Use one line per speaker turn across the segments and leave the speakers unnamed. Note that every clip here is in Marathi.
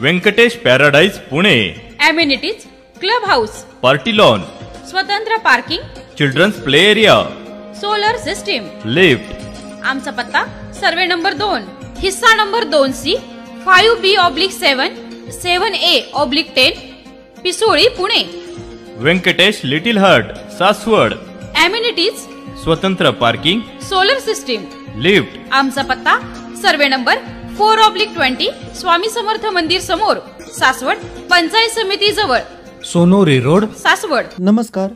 Venkatesh paradise Pune.
Amenities club house,
party lawn,
स्वतंत्र parking,
children's play area,
solar system,
lift.
आमचा पत्ता सर्वे नंबर 2, हिस्सा number 2C, 5B/7, 7A/10, Pisoli, Pune.
Venkatesh little heart, Saswad.
Amenities
स्वतंत्र पार्किंग,
सोलर सिस्टीम,
लिफ्ट।
आमचा पत्ता सर्वे नंबर 4/20, स्वामी समर्थ मंदिर समोर, सासवड, पंचायत समिती जवळ,
सोनोरी रोड,
सासवड।
नमस्कार,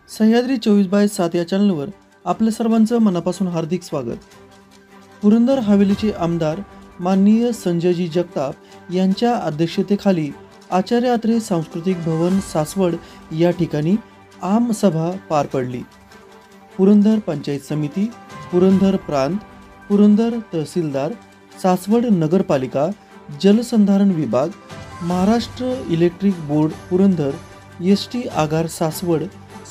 सह्याद्री 24/7 या चॅनलवर आपल्या सर्वांचं मनापासून हार्दिक स्वागत। पुरंदर हवेलीचे आमदार माननीय संजयजी जगताप यांच्या अध्यक्षतेखाली आचार्य अत्रे सांस्कृतिक भवन सासवड या ठिकाणी आम सभा पार पडली। पुरंदर पंचायत समिती, पुरंदर प्रांत, पुरंदर तहसीलदार, सासवड नगरपालिका, जलसंधारण विभाग, Maharashtra electric board Purandar, ST आगार सासवड,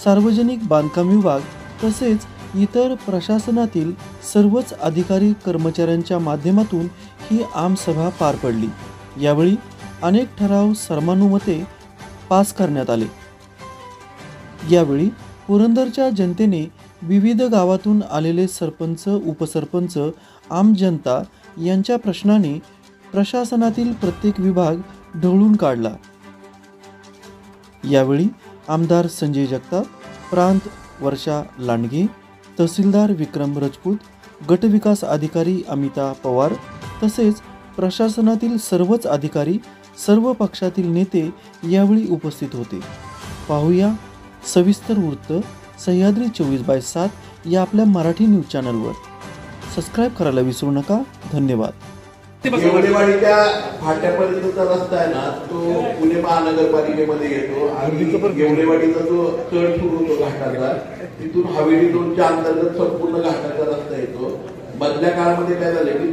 सार्वजनिक बांधकाम विभाग तसेच इतर प्रशासनातील सर्वच अधिकारी कर्मचाऱ्यांच्या माध्यमातून ही आमसभा पार पडली। यावेळी अनेक ठराव सर्वानुमते पास करण्यात आले। यावेळी पुरंदरच्या जनतेने विविध गावातून आलेले सरपंच, उपसरपंच, आम जनता यांच्या प्रश्नाने प्रशासनातील प्रत्येक विभाग ढवळून काढला। यावेळी आमदार संजय जगताप, प्रांत वर्षा लांडगे, तहसीलदार विक्रम राजपूत, गटविकास अधिकारी अमिता पवार तसेच प्रशासनातील सर्वच अधिकारी, सर्व पक्षातील नेते यावेळी उपस्थित होते। पाहूया सविस्तर वृत्त सह्याद्री 24/7 या आपल्या मराठी न्यूज चॅनलवर। सबस्क्राईब करायला विसरू नका। धन्यवाद।
गेवलेवाडीच्या फाट्यापर्यंतचा रस्ता आहे ना, तो पुणे महानगरपालिकेमध्ये येतो आणि गेवलेवाडीचा जो चढ सुरू होतो घाटाचा, तिथून हवेली 2च्या अंतर्गत संपूर्ण घाटाचा रस्ता येतो। मधल्या काळामध्ये काय झालं की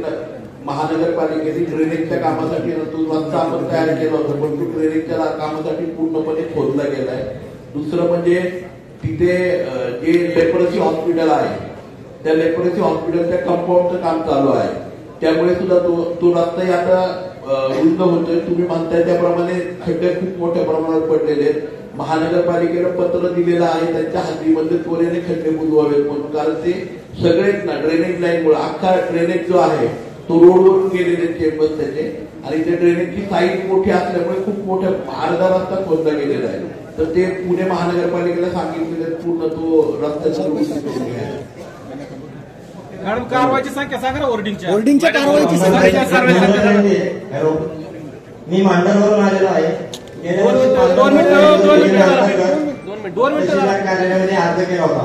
महानगरपालिकेने ड्रेनेजच्या कामासाठी तो रस्ता आपण तयार केला होता, पण तो ड्रेनेजच्या कामासाठी पूर्णपणे खोदला गेलाय। दुसरं म्हणजे तिथे जे लेप्रोसी हॉस्पिटल आहे, त्या लेप्रोसी हॉस्पिटलच्या कंपाऊंडचं काम चालू आहे, त्यामुळे सुद्धा तो रस्ताही आता रुंद होतोय। तुम्ही म्हणताय त्याप्रमाणे खड्डे खूप मोठ्या प्रमाणात पडलेले आहेत। महानगरपालिकेनं पत्र दिलेलं आहे त्यांच्या हद्दीमध्ये त्वरेने खड्डे बुजवावेत म्हणून, कारण ते सगळेच ना ड्रेनेज लाईनमुळे अख्खा ड्रेनेज जो आहे तो रोडवरून गेलेले चेंबर्स त्याचे, आणि त्या ड्रेनेजची साईज मोठी असल्यामुळे खूप मोठ्या अर्धा रस्ता खोदला गेलेला आहे। तर ते पुणे महानगरपालिकेला सांगितलेले पूर्ण तो रस्त्याचा दुरुस्ती करून घ्यायचा।
मॅडम, कारवाईची संख्या सांगा ना,
होर्डिंगच्या कारवाईची संख्या।
मी मांडरवरून आलेलो आहे।
दोन मिनिटं
कार्यालयामध्ये अर्ज केला होता।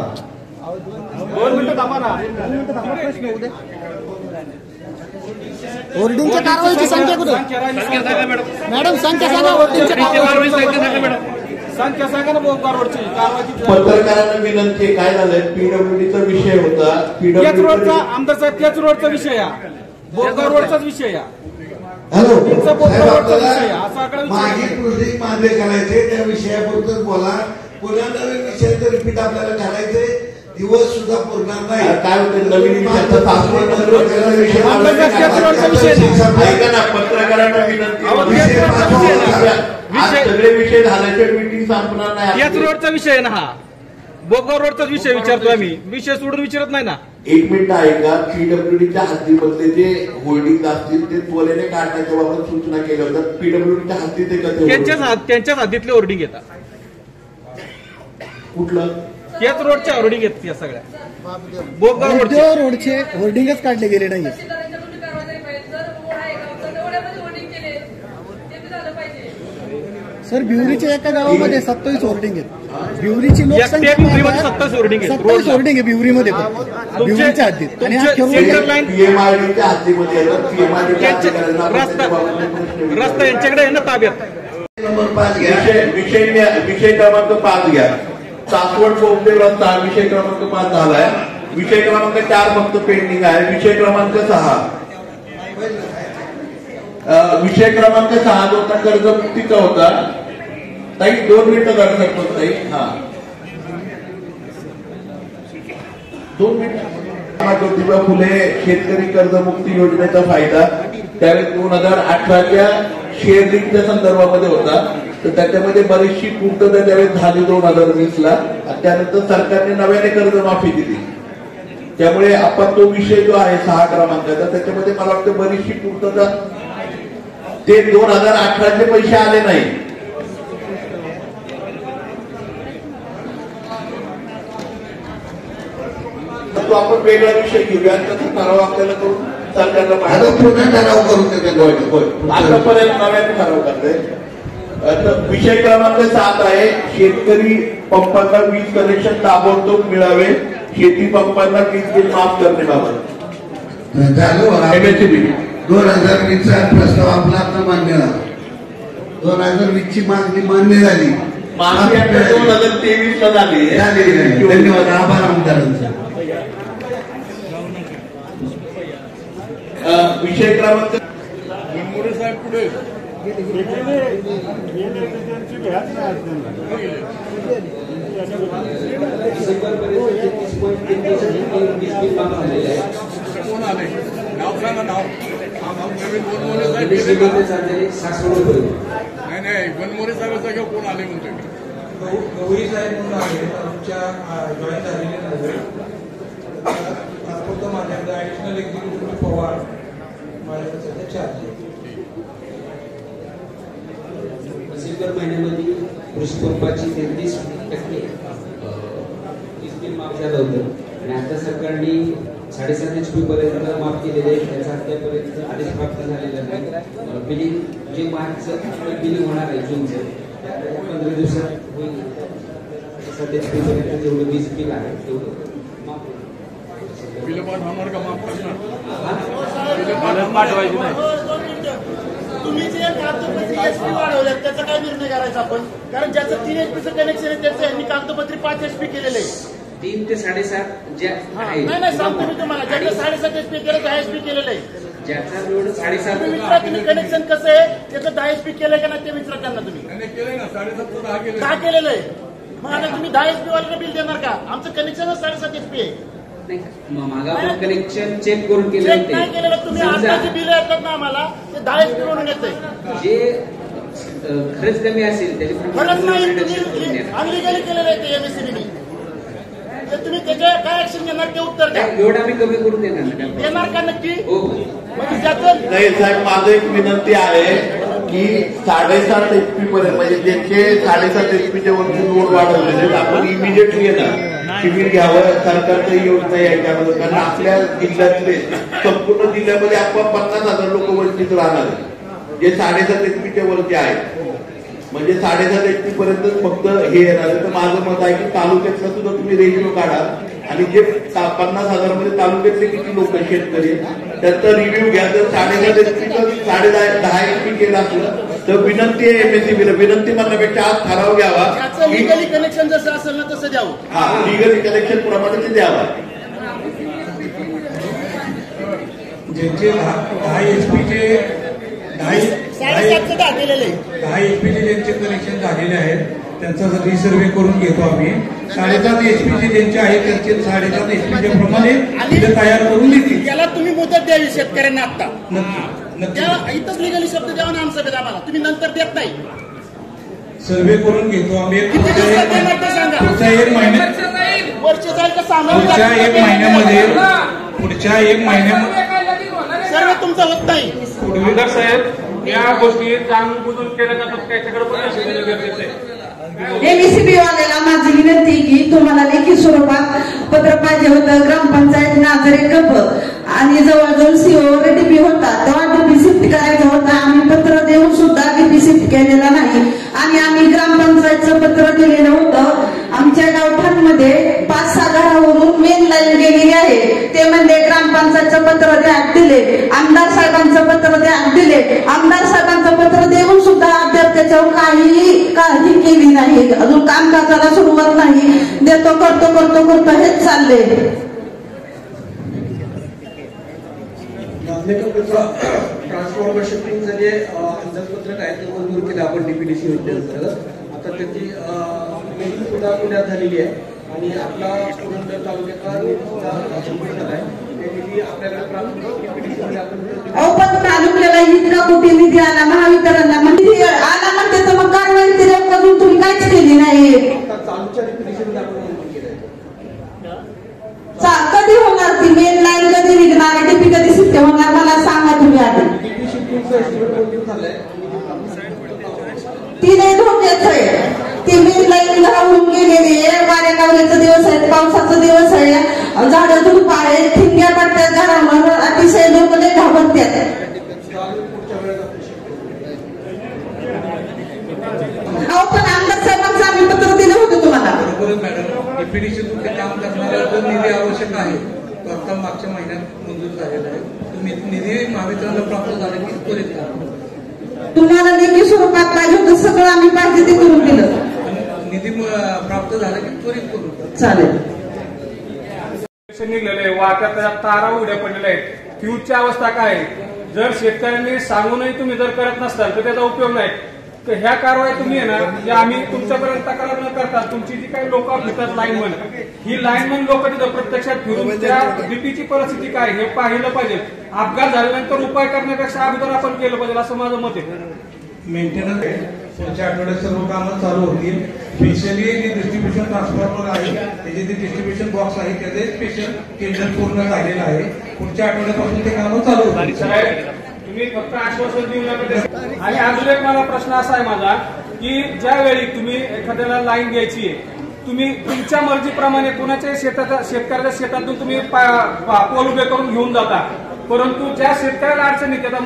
2 मिनिटं थांबा ना।
होर्डिंगच्या कारवाईची संख्या कुठे? मॅडम संख्या सांगा, होर्डिंगच्या कारवाईची
संख्या सांगा ना।
पत्रकारांना विनंती, काय झालंय, PWDचा विषय होता।
त्याच रोडचा आमदार साहेब, त्याच रोडचा विषय या बोरगाव रोडचाच विषय या।
हॅलो, मागे प्रोजेक्ट मागे करायचे, त्या विषयाबद्दल बोला। पुन्हा नवीन विषय रिपीट आपल्याला घालायचे, दिवस सुद्धा पुरणार नाही।
काय होतं, नवीन विषयाचा ऐका ना, पत्रकारांना विनंती, सगळे विषय झाल्याचे मीटिंग संपणार नाही।
याच रोडचा विषय ना हा, बोरगाव रोडचाच विषय विचारतो आम्ही, विषय सोडून विचारत नाही ना।
1 मिनिट ऐका, PWDच्या हद्दीमधले जे होल्डिंग असतील ते त्वरेने काढण्याच्या बाबत सूचना केल्या होत्या। PWDच्या हद्दीत
त्यांच्याच हद्दीतले होर्डिंग येतात।
कुठलं?
याच रोडच्या होर्डिंग येतात, या सगळ्या बोरगाव
रोडचे होर्डिंगच काढले गेले नाही। सर, भिवरीच्या एका गावामध्ये 27 होर्डिंग आहेत। भिवरीची लोकसंख्या
27 होर्डिंग आहे।
27 होर्डिंग आहे भिवरीमध्ये, भिवरीच्या हद्दीत। आणि
PMRDच्या हद्दीमध्ये
रस्ता यांच्याकडे आहे ना ताब्यात।
विषय क्रमांक 5 घ्या, सासवड बोगदेव रस्ता विषय क्रमांक 5 झालाय। विषय क्रमांक 4 फक्त पेंडिंग आहे। विषय क्रमांक 6 विषय क्रमांक 6 जो होता कर्जमुक्तीचा होता। ताई 2 मिनिटं झालं शकतो ताई। हा 2 मिनिटं। ज्योतिबा फुले शेतकरी कर्जमुक्ती योजनेचा फायदा त्यावेळी 2018च्या शेअरिंगच्या संदर्भामध्ये होता. तर त्याच्यामध्ये बरीचशी पूर्तता त्यावेळेस झाली 2020ला आणि त्यानंतर सरकारने नव्याने कर्जमाफी दिली. त्यामुळे आपण तो विषय जो आहे 6 क्रमांकाचा त्याच्यामध्ये मला वाटतं बरीचशी पूर्तता ते 2018चे पैसे आले नाही. तो आपण वेगळा विषय घेऊया त्याचा ठराव आपल्याला करून सरकारला
पुन्हा ठराव करून
आतापर्यंत नव्याने ठराव करताय. विषय क्रमांक 7 आहे शेतकरी पंपांना वीज कनेक्शन ताबडतोब मिळावे, शेती पंपांना वीज बिल माफ करण्याबाबत
झालं. 2020चा प्रस्ताव आपला मान्य झाला. 2020ची मागणी मान्य झाली.
मागणी 2023ला झाली.
धन्यवाद. आभार आमदारांचा.
विषय क्रमांक
साहेब पुढे कोण आले नाव सांगा. नाव बनमोरे साहेब नाही बनमोरे साहेबांचा घेऊ कोण आले म्हणतोय मी.
गवळी साहेब म्हणून आहे आमच्या जॉईन झालेले नव्हे. तात्पुरतं माझ्याकडे ऍडिशनल एक्झिक्युटिव्ह पवार माझ्याकडे सध्या चार्ज आहे.
डिसेंबर महिन्यामध्ये कृषी पंपाची 33% वीज बिल माफ झालं होतं आणि आता सरकारने 7.5 HP पर्यंत माफ केलेले आहे. त्याचा अद्यापर्यंत आदेश प्राप्त झालेला नाही. बिलिंग जे मार्चचं बिलिंग होणार आहे जूनचं 15 दिवसात होईल. 7 HP पर्यंत जेवढं वीज बिल आहे तेवढं माफ
होणार का माफ करणार
पाठवायची नाही. तुम्ही जे कागदोपत्री HP वाढवल्यात त्याचा काय निर्णय करायचा आपण, कारण ज्याचं 3 HPचं कनेक्शन आहे त्याचं यांनी कागदोपत्री 5 HP केलेलं आहे.
3 ते 7.5 ज्या
नाही सांगतो मी तुम्हाला, ज्याचं 7.5 HP केलं 10 HP केलेलं आहे.
ज्याचा लोड 7.5
तुम्ही विचारा तुम्ही कनेक्शन कसं आहे त्याचं 10 HP केलंय का नाही ते विचारा त्यांना. तुम्ही
केलंय ना 7.5
10 केलेलं आहे. मग आता तुम्ही 10 HP वाल्याला बिल देणार का? आमचं कनेक्शनच 7.5 HP आहे.
मागावर कनेक्शन चेक करून केले
चेक नाही केलेलं तुम्ही. आताची बिल येतात ना आम्हाला ते 10 HP म्हणून येते.
जे खरंच कमी असेल त्याचे
खरंच नाही तुम्ही अनलिगली केलेलं आहे ते MSEBने. तुम्ही त्याच्या काय ऍक्शन घेणार ते उत्तर द्या.
एवढा आम्ही कमी करून देणार
का नक्की?
नाही साहेब, माझं एक विनंती आहे की 7.5 HP पर्यंत म्हणजे ज्यांचे 7.5 HPच्या वरती लोड वाढवलेले आपण इमिडिएटली येणार शिबिर घ्यावं. सरकारची योजना याच्यामध्ये, कारण आपल्या जिल्ह्यातले संपूर्ण जिल्ह्यामध्ये आपण 50,000 लोक वंचित राहणार जे 7.5 HPच्या वरती आहेत. म्हणजे 7.5 HP पर्यंत फक्त हे येणार. तर माझं मत आहे की तालुक्यातला सुद्धा तुम्ही रेशिओ काढा आणि जे 50,000 मध्ये तालुक्यातले किती लोक शेतकरी त्याचा रिव्ह्यू घ्या. तर 7.5 HPचं 10 HP केलं असलं तर विनंती आहे MSEBीला, विनंती म्हणण्यापेक्षा आज ठराव घ्यावा.
लिगली कनेक्शन जसं असेल ना तसं द्यावं.
हा, लिगली कनेक्शन प्रमाणे ते द्यावा.
ज्यांचे 10 HPचे 10 HPचे ज्यांचे कनेक्शन झालेले आहेत त्यांचा रिसर्वे करून घेतो आम्ही. 7.5 HPचे ज्यांचे आहेत त्यांचे 7.5 HPच्या प्रमाणे तयार करून देतील.
त्याला तुम्ही मुदत द्यावी शेतकऱ्यांना आता.
नक्की
इथंच लिगली शब्द द्यावा ना आमचं आम्हाला. तुम्ही नंतर देत नाही.
सर्वे करून घेतो आम्ही. पुढच्या 1 महिन्यात
पुढच्या 1 महिन्यामध्ये सर्व तुमचं होत नाही.
उद्योजक साहेब या गोष्टी जाणून केल्या जातात त्याच्याकडे पण लक्ष देणं गरजेचं आहे.
MSEB वाल्याला माझी विनंती की तुम्हाला लेखी स्वरूपात पत्र पाहिजे होतं. ग्रामपंचायत नाजरे गप आणि जवळजवळ CO DP होता तेव्हा DP शिफ्ट करायचा होता. आम्ही पत्र देऊन सुद्धा DP शिफ्ट केलेला नाही आणि आम्ही ग्रामपंचायतचं पत्र दिलेलं होतं. आमच्या गावठाणमध्ये 5-6 घरावरून मेन लाईन गेलेली आहे. ते म्हणजे ग्रामपंचायतचं पत्र द्या दिले, आमदार साहेबांचं पत्र द्या दिले, आमदार साहेबांचं पत्र देऊन सुद्धा अद्याप त्याच्यावर काही केली नाही. अजून कामकाजाला सुरुवात नाही. देतो करतो हेच चालले.
ट्रान्सफॉर्मर शिफ्टिंगचं जे अंदाजपत्रक आहे ते मंजूर केलं आपण DPDC योजनेअंतर्गत. आता त्याची सुद्धा पुण्यात झालेली आहे आणि आपला पुरंदर तालुक्यातला आहे निधी आपल्याकडे प्राप्त होतो.
अहो पण तालुक्याला इतका कोटी निधी आला महावितरणला निधी आला म्हणते तर मग कारवाई अजून तुम्ही काहीच केली नाही.
चालूच्या डिफिनेशन आपण
कधी होणार ती मेन लाईन कधी निघणार डीपी कधी सिद्ध होणार मला सांगा तुम्ही आधी. ती नाही धोक्याच आहे. ती मेन लाईन राहून गेलेली आहे. वाऱ्यागावल्याचा दिवस आहे पावसाचा दिवस आहे झाडं धूप आहे ठिंग्या पडतात घरावर अतिशय लोक लय घाबरतात. अहो पण आमदार साहेबांचं आम्ही पत्र दिलं होतं तुम्हाला.
बरोबर मॅडम डीपीडीसी तुमचे काम करणाऱ्या जो निधी आवश्यक आहे तो आता मागच्या महिन्यात मंजूर झालेला आहे. तुम्ही निधी महावितरणला प्राप्त झाला की त्वरित करा.
तुम्हाला लेखी स्वरूपात पाहिजे होतं सगळं आम्ही पाहिजे ते करून दिलं.
निधी प्राप्त झाला की त्वरित करू.
चालेल.
निघलेले वाट्यात तारा उड्या पडलेल्या आहेत. फ्यूजची अवस्था काय आहे? जर शेतकऱ्यांनी सांगूनही तुम्ही जर करत नसताल तर त्याचा उपयोग नाही. तर ह्या कारवाई तुम्ही आहे ना जे आम्ही तुमच्यापर्यंत तक्रार न करता तुमची जी काही लोक फिरतात लाईनमन ही लाईनमन लोक तिथं प्रत्यक्षात फिरून त्या डीपीची परिस्थिती काय हे पाहिलं पाहिजे. अपघात झाल्यानंतर उपाय करण्यापेक्षा अगोदर आपण केलं पाहिजे असं माझं मत आहे.
मेंटेनन्स पुढच्या आठवड्यात सर्व कामं चालू होतील. स्पेशली जे डिस्ट्रीब्युशन ट्रान्सफॉर्मर आहे त्याचे जे डिस्ट्रीब्युशन बॉक्स आहे त्याचे स्पेशल टेंडर पूर्ण झालेलं आहे. पुढच्या आठवड्यापासून ते कामं चालू होतील.
तुम्ही फक्त आश्वासन देऊ नका. आणि अजून एक मला प्रश्न असा आहे माझा की ज्यावेळी तुम्ही एखाद्याला लाईन द्यायची आहे तुम्ही तुमच्या मर्जीप्रमाणे कुणाच्या शेतकऱ्याच्या शेतातून तुम्ही पोल उभे करून घेऊन जाता. परंतु ज्या शेतकऱ्याला अडचणी येतात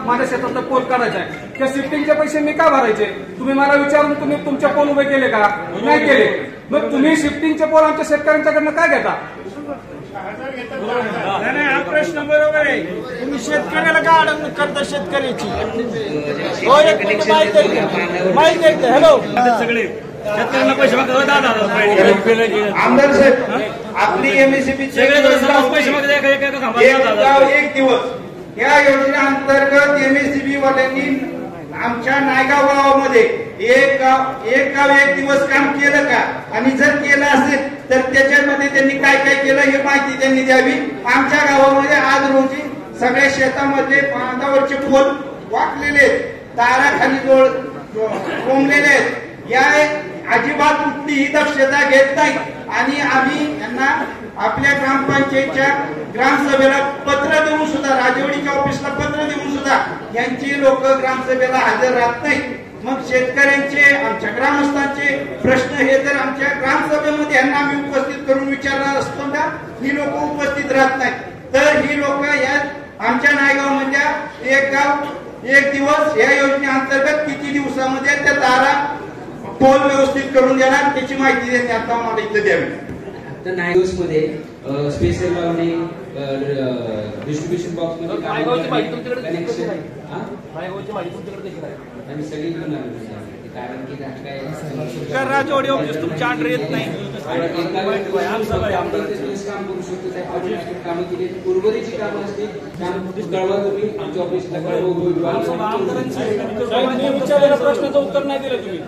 माझ्या शेतातला पोल काढायचा आहे त्या शिफ्टिंगचे पैसे मी का भरायचे? तुम्ही मला विचारून तुम्ही तुमचे पोल उभे केले का? नाही केले. मग तुम्ही शिफ्टिंगचे पोल आमच्या शेतकऱ्यांच्याकडनं काय घेता?
नाही हा प्रश्न बरोबर आहे. तुम्ही शेतकऱ्याला का अडवणूक करता शेतकऱ्याची? हो एक मिनिट माहिती आहे हॅलो सगळे शेतकऱ्यांना पैसे मागतात.
आमदार साहेब आपली एमएससीबी एक दिवस या योजनेअंतर्गत एमएससीबी वाल्यांनी आमच्या नायगाव गावामध्ये एक गाव एक दिवस काम केलं का आणि जर केलं असेल तर त्याच्यामध्ये त्यांनी काय काय केलं हे माहिती त्यांनी द्यावी. आमच्या गावामध्ये आज रोजी सगळ्या शेतामध्ये बांधावरचे पोल वाकलेले तारा खाली कोंबलेले आहेत. या अजिबात कुठलीही दक्षता घेत नाही आणि आम्ही यांना आपल्या ग्रामपंचायतच्या ग्रामसभेला पत्र देऊन सुद्धा राजवाडीच्या ऑफिसला पत्र देऊन सुद्धा यांची लोक ग्रामसभेला हजर राहत नाही. मग शेतकऱ्यांचे आमच्या ग्रामस्थांचे प्रश्न हे जर आमच्या ग्रामसभेमध्ये यांना आम्ही उपस्थित करून विचारणार असतो ना ही लोक उपस्थित राहत नाही. तर ही लोक या आमच्या नायगाव मधल्या एक गाव एक दिवस या योजनेअंतर्गत किती दिवसामध्ये त्या तारा पोल व्यवस्थित करून देणार त्याची माहिती त्यांनी आता आम्हाला इथं द्यावी.
तर नायगाव मध्ये स्पेशल लावणे डिस्ट्रीब्युशन बॉक्स मध्ये कनेक्शन आणि सगळी कारण की काय
राजवाडी ऑफिस तुमच्या अंडर येत नाही.
काम करू शकतो कामं केली उर्वरितची कामं असतील कळवा तुम्ही आमच्या ऑफिसला
विचारलेल्या प्रश्नाचं उत्तर नाही दिलं तुम्ही.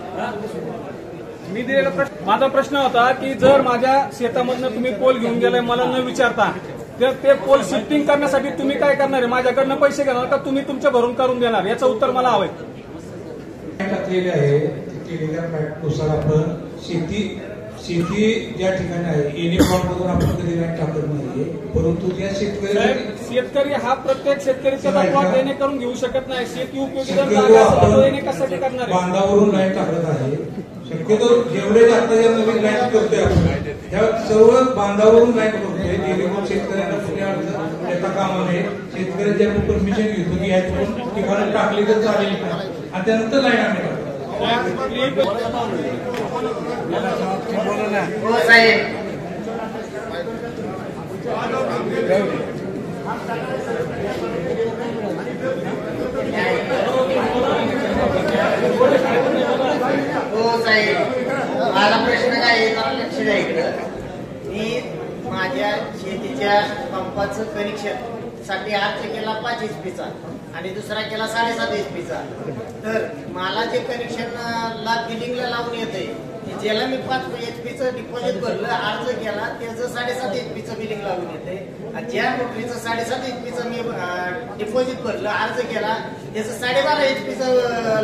मी दिलेला प्रश्न माझा प्रश्न होता की जर माझ्या शेतामधनं तुम्ही पोल घेऊन गेलाय मला न विचारता तर ते पोल शिफ्टिंग करण्यासाठी तुम्ही काय करणार आहे? माझ्याकडनं पैसे घेणार का तुम्ही तुमच्या भरून करून देणार? याचं उत्तर मला हवंय.
टाकलेले आहे केलेल्या मॅटनुसार आपण शेती ज्या ठिकाणी आहे युनिफॉर्ममधून आपण कधी नाही टाकत नाहीये. परंतु ज्या
शेतकरी हा प्रत्येक शेतकरीचा प्लॉट येणे करून घेऊ शकत नाही. शेती उपयोगी कशासाठी करणार आहे?
बांधावरून लाईन टाकत आहे. शक्यतो जेवढे जास्त या नवीन लाईन करतोय आपण ह्या सर्व बांधावरून लाईन करतोय जेणेकरून शेतकऱ्यांना कुठे अडचण येता कामा नये. शेतकऱ्यांच्या परमिशन घेतो की यातून ठिकाणी टाकली तर चालेल का आणि त्यानंतर लाईन आम्ही टाकतो.
हो साहेब मला प्रश्न काय आहे जरा लक्ष द्या इकडं. मी माझ्या शेतीच्या पंपाचं कनेक्शन साठी अर्ज केला 5 HP आणि दुसरा केला 7.5 HP. तर मला जे कनेक्शन ला बिलिंगला लावून येते ज्याला मी 5 HP डिपॉझिट भरलं अर्ज केला त्याचं 7.5 HP बिलिंग लागून येते आणि ज्या मोटरीचं 7.5 HP मी डिपॉझिट भरलं अर्ज केला त्याचं 12.5 HP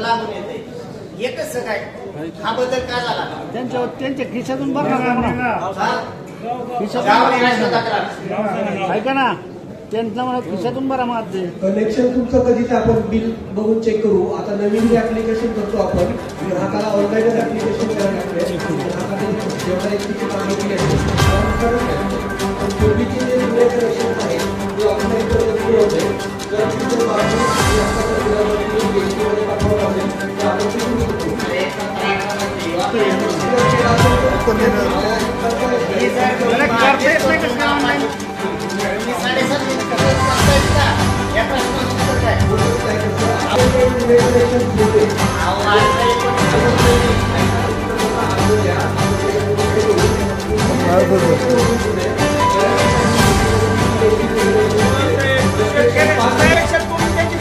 लागून येते. हे कसं काय? हा बदल का झाला?
त्यांच्या खिशातून बघा ऐका ना, त्यांचा मला खिशातून बरा मारते.
कनेक्शन तुमचं कधीच आपण बिल बघून चेक करू. आता नवीन जे ऍप्लिकेशन करतो आपण ग्राहकाला ऑनलाईनच ऍप्लिकेशन करायला लागते. ग्राहकाने जेवढा एक माहिती आहे पूर्वीचे जे जुने कनेक्शन आहे ते ऑनलाईन करून होते. जर तुमचं बाजू पाठवलं असेल तर आपण ते करू शकतो.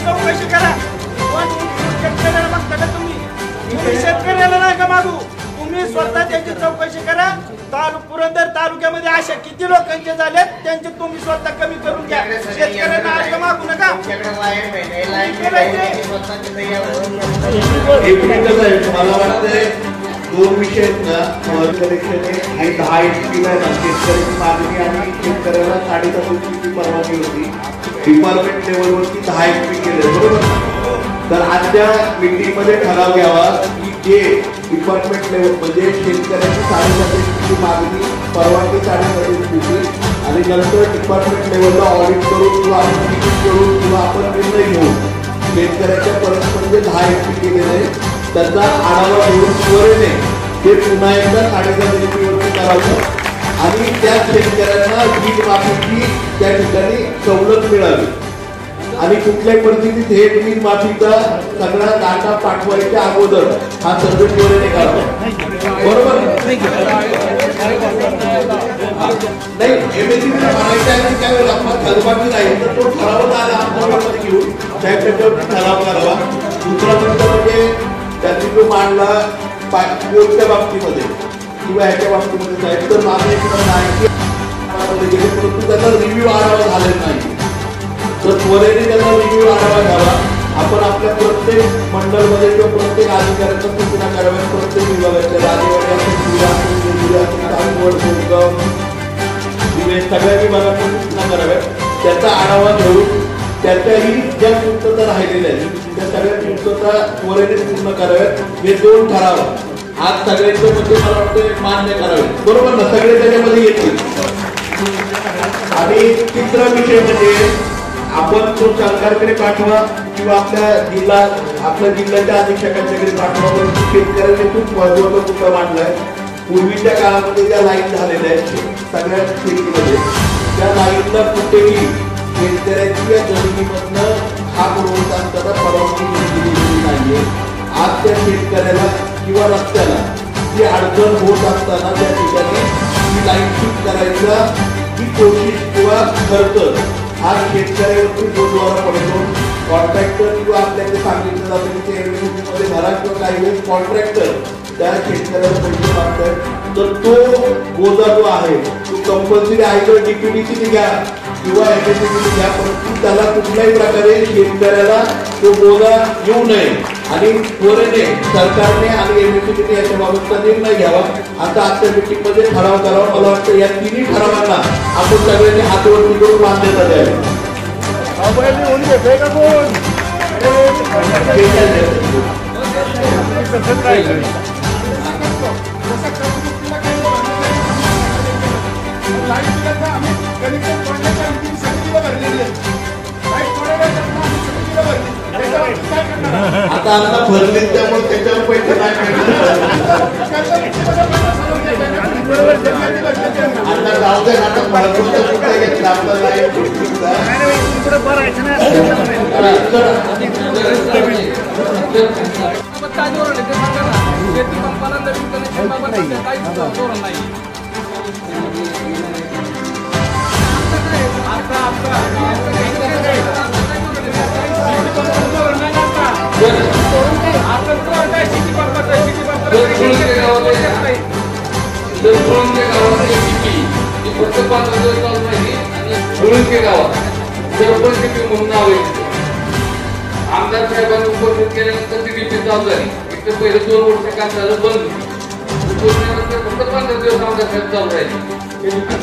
चौकशी करा. तुम्ही शेतकऱ्याला नाही का मागू, तुम्ही स्वतः त्याची चौकशी करा. पुरंदर तालुक्यामध्ये अशा किती लोकांचे झालेत त्यांचे तुम्ही स्वतः कमी करून घ्या. शेतकऱ्यांना असं मागू नका.
मला वाटतंय 2 विषय आहेत ना, कनेक्शन आहे 10 HP ला शेतकऱ्याची मागणी आणि शेतकऱ्याला 7.5 HP परवानगी होती. डिपार्टमेंट लेवलवरती 10 HP केले बरोबर. तर आजच्या मीटिंग मध्ये ठराव घ्यावा की जे डिपार्टमेंट लेवल म्हणजे शेतकऱ्याची 7.5 HP मागणी परवानगी 7.5 HP आणि नंतर डिपार्टमेंट लेवलला ऑडिट करून किंवा आपण निर्णय घेऊ. शेतकऱ्याच्या परस्पर जे 10 HP केलेले त्याचा आढावा घेऊन त्वरेने ते पुन्हा एकदा 7.5 HP वरती करावं आणि त्या शेतकऱ्यांना वीज माफीची त्या ठिकाणी सवलत मिळावी आणि कुठल्याही परिस्थितीत हे वीज माफीचा सगळा डाटा पाठवायच्या अगोदर हा सर्वे त्वरेने करावा. बरोबर नाही एमएससीबीला म्हणायचं आहे की त्यावेळेला आपण थकबाकी राहील तर तो ठराव आला घेऊन साहेब त्याच्यावरती ठराव करावा. दुसरा मुद्दा म्हणजे त्यांनी जो मांडला कोणत्या बाबतीमध्ये किंवा ह्याच्या बाबतीमध्ये साहेब तर माझं एक म्हणणं आहे की परंतु त्याचा रिव्ह्यू आढावा झालेला नाही. तर त्वरेने त्याचा रिव्ह्यू आढावा घ्यावा. आपण आपल्या प्रत्येक मंडळमध्ये किंवा प्रत्येक अधिकाऱ्यांच्या सूचना कराव्यात. प्रत्येक विभागाच्या सगळ्या विभागांच्या सूचना कराव्यात. त्याचा आढावा घेऊन त्याच्याही ज्या पूर्तता राहिलेल्या आहेत त्या सगळ्या पूर्तता त्वरेने पूर्ण कराव्यात. हे 2 ठराव आज सगळ्यांच्या मध्ये मला वाटतं मान्य करावे बरोबर ना, सगळे त्याच्यामध्ये येतील. आणि तिसरा विषय म्हणजे आपण तो सरकारकडे पाठवा किंवा आपल्या जिल्ह्याच्या अधीक्षकांच्याकडे पाठवा. परंतु शेतकऱ्यांनी खूप महत्वाचा मुद्दा मांडलाय. पूर्वीच्या काळामध्ये ज्या लाईन झालेल्या आहेत सगळ्या शेतीमध्ये त्या लाईनला कुठेही शेतकऱ्याची या जमिनीमधनं हा पुरवठा असताना परवानगी दिलेली नाहीये. आज त्या शेतकऱ्याला किंवा रस्त्याला जी अडचण होत असताना त्या ठिकाणी ही लाईन फिट करायचा ही कोशिश किंवा खर्च आज शेतकऱ्यावरती जोरदार पडतो. कॉन्ट्रॅक्टर किंवा आपल्याकडे सांगितलं जातं की ते एमएससीबीमध्ये भरा किंवा काही वेळेस कॉन्ट्रॅक्टर त्या शेतकऱ्याला पैसे मागतात. तर तो बोजा जो आहे तो कंपल्सरी आहे डीपीडीसी घ्या किंवा एमएससीबी घ्या, परंतु त्याला कुठल्याही प्रकारे शेतकऱ्याला तो बोजा येऊ नये आणि त्वरेने सरकारने आणि एमएससीबीने याच्याबाबतचा निर्णय घ्यावा. आता आजच्या मीटिंगमध्ये ठराव करावा. मला वाटतं या 3 ठरावांना आपण सगळ्यांनी हातवरती करून मान्यता द्यावी. आता भरले त्यामुळे त्याच्यावर पैसे आता जाऊ दे. आता महत्वाचा मुद्दा घेतला आपल्याला
शेती पंपाला नवीन कनेक्शन बाबत काहीच धोरण नाही. आता
15 दिवस चालू राहिली आणि मुरुंके गावात सरपंच टीपी म्हणून नाव आहे. आमदार साहेबांनी उपस्थित केल्यानंतर ती टीपी चालू झाली. इथं पहिले 2 वर्ष काम झालं बंद होती. उपस्थितीनंतर फक्त 15 दिवस आमदार साहेब चालू राहिली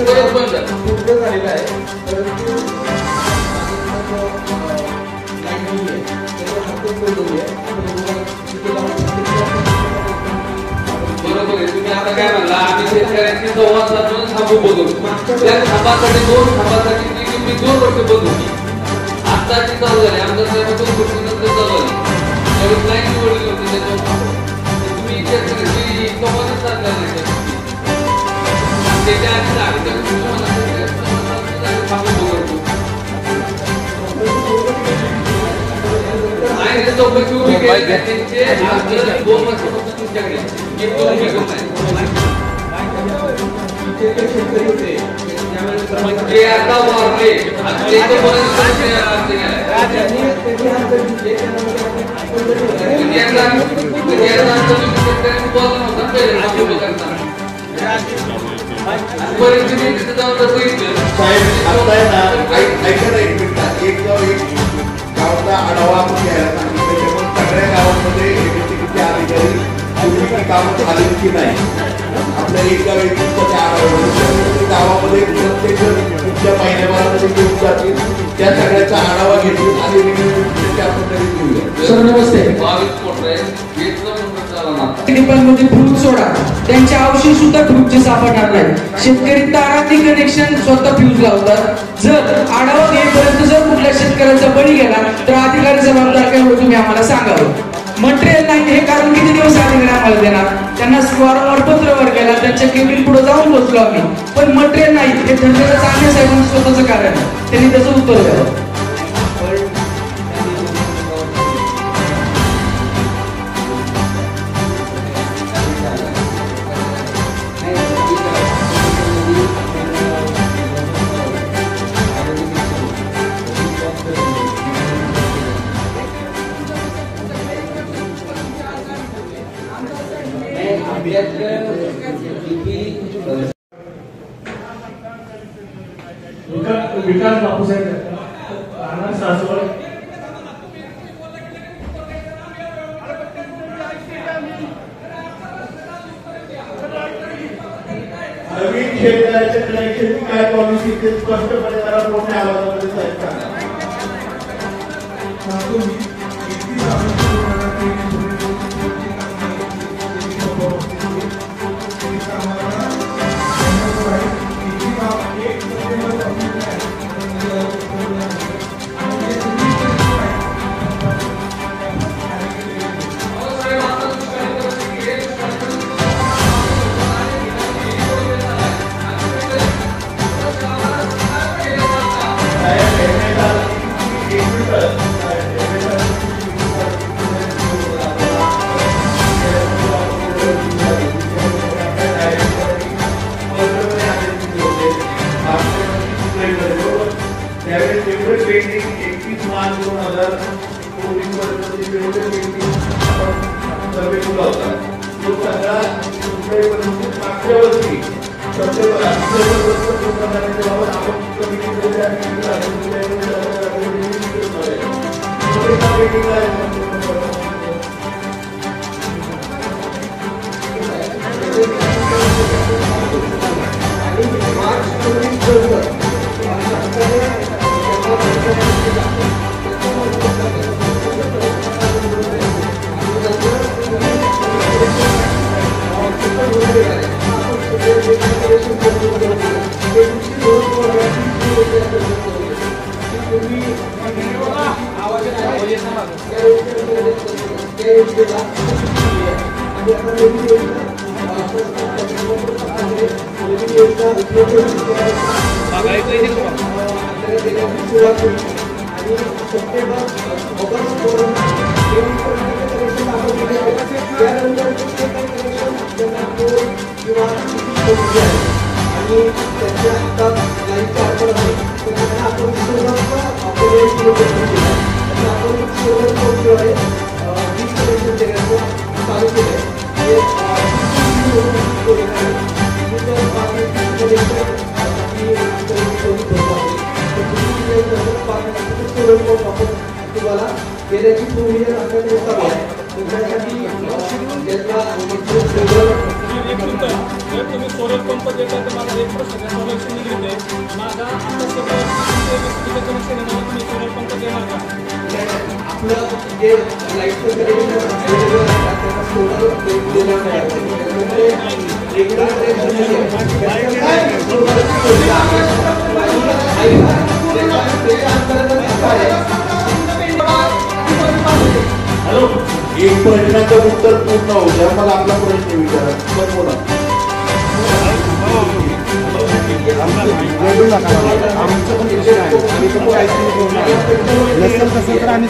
परत बंद झालं.
पूर्ण झालेलं आहे परंतु
बरोबर आहे. तुम्ही आता काय म्हणला आम्ही शेतकऱ्यांची संवाद साधून थांबू बघू. त्या थांबासाठी 2 थांबासाठी ती टीपी 2 वर्ष बंद होती. आत्ताची चालू झाली. आमदार साहेब 2 वर्षानंतर चालू झाली. त्यावेळेस लाईन निवडली होती त्याच्यावर तुम्ही शेतकऱ्यांची संवादच साधला नाही. त्याच्या आधी थांबू बघू. नाही चौकशी उभी केली त्यांचे 2 वर्षापासून तुमच्याकडे ते आता वारले
गावाचा आढावा आपण घ्यायला सांगितलं. सगळ्या गावांमध्ये अधिकारी कामं झाली की नाही आपल्या एका व्यक्तीचा त्या आढावा गावामध्ये प्रत्येक पुढच्या महिन्याभरामध्ये घेऊन जातील. त्या सगळ्याचा आढावा घेतील आणि घेऊया.
सर नमस्ते. डिपार्टमेंटमध्ये फ्रूट सोडा त्यांचे अवशेष सुद्धा फ्रूटचे सापडणार नाही. शेतकरी तारांनी कनेक्शन स्वतः फ्यूज लावतात. जर आढावा घेईपर्यंत जर कुठल्या शेतकऱ्याचा बळी गेला तर अधिकारी जबाबदार काय होतो तुम्ही आम्हाला सांगावं. मटेरियल नाही हे कारण किती दिवस अधिकारी आम्हाला देणार. त्यांना वारंवार पत्रव्यवहार केला त्यांच्या केबिन पुढे जाऊन बसलो आम्ही पण मटेरियल नाही हे धंद्याला चांगल्या साहेबांचं स्वतःचं कारण आहे. त्यांनी त्याचं उत्तर द्यावं.
विकास बापूसाहेब राहणार सासवड.
नवीन शेतकऱ्याच्या कनेक्शनची काय पॉलिसी ते स्पष्टपणे जरा मोठ्या आवाजामध्ये साहेब सांगा.
चालू त्याची प्रोव्हिजन आपल्याकडे चालू आहे. त्याच्यासाठी
जर तुम्ही सोलर पंप देता तर मला एक प्रश्न सोलरशी निगडीत आहे. माझा आता सगळं कनेक्शन आहे, मला तुम्ही सोलर पंप देणार का?
आपलं जे लाईटचं कनेक्शन त्याचा सोलर दिलेला नाही. रेग्युलर
हॅलो, एक प्रश्नाचं उत्तर पूर्ण होऊ द्या, मग आपला प्रश्न विचारा. पण बोला.
आम्ही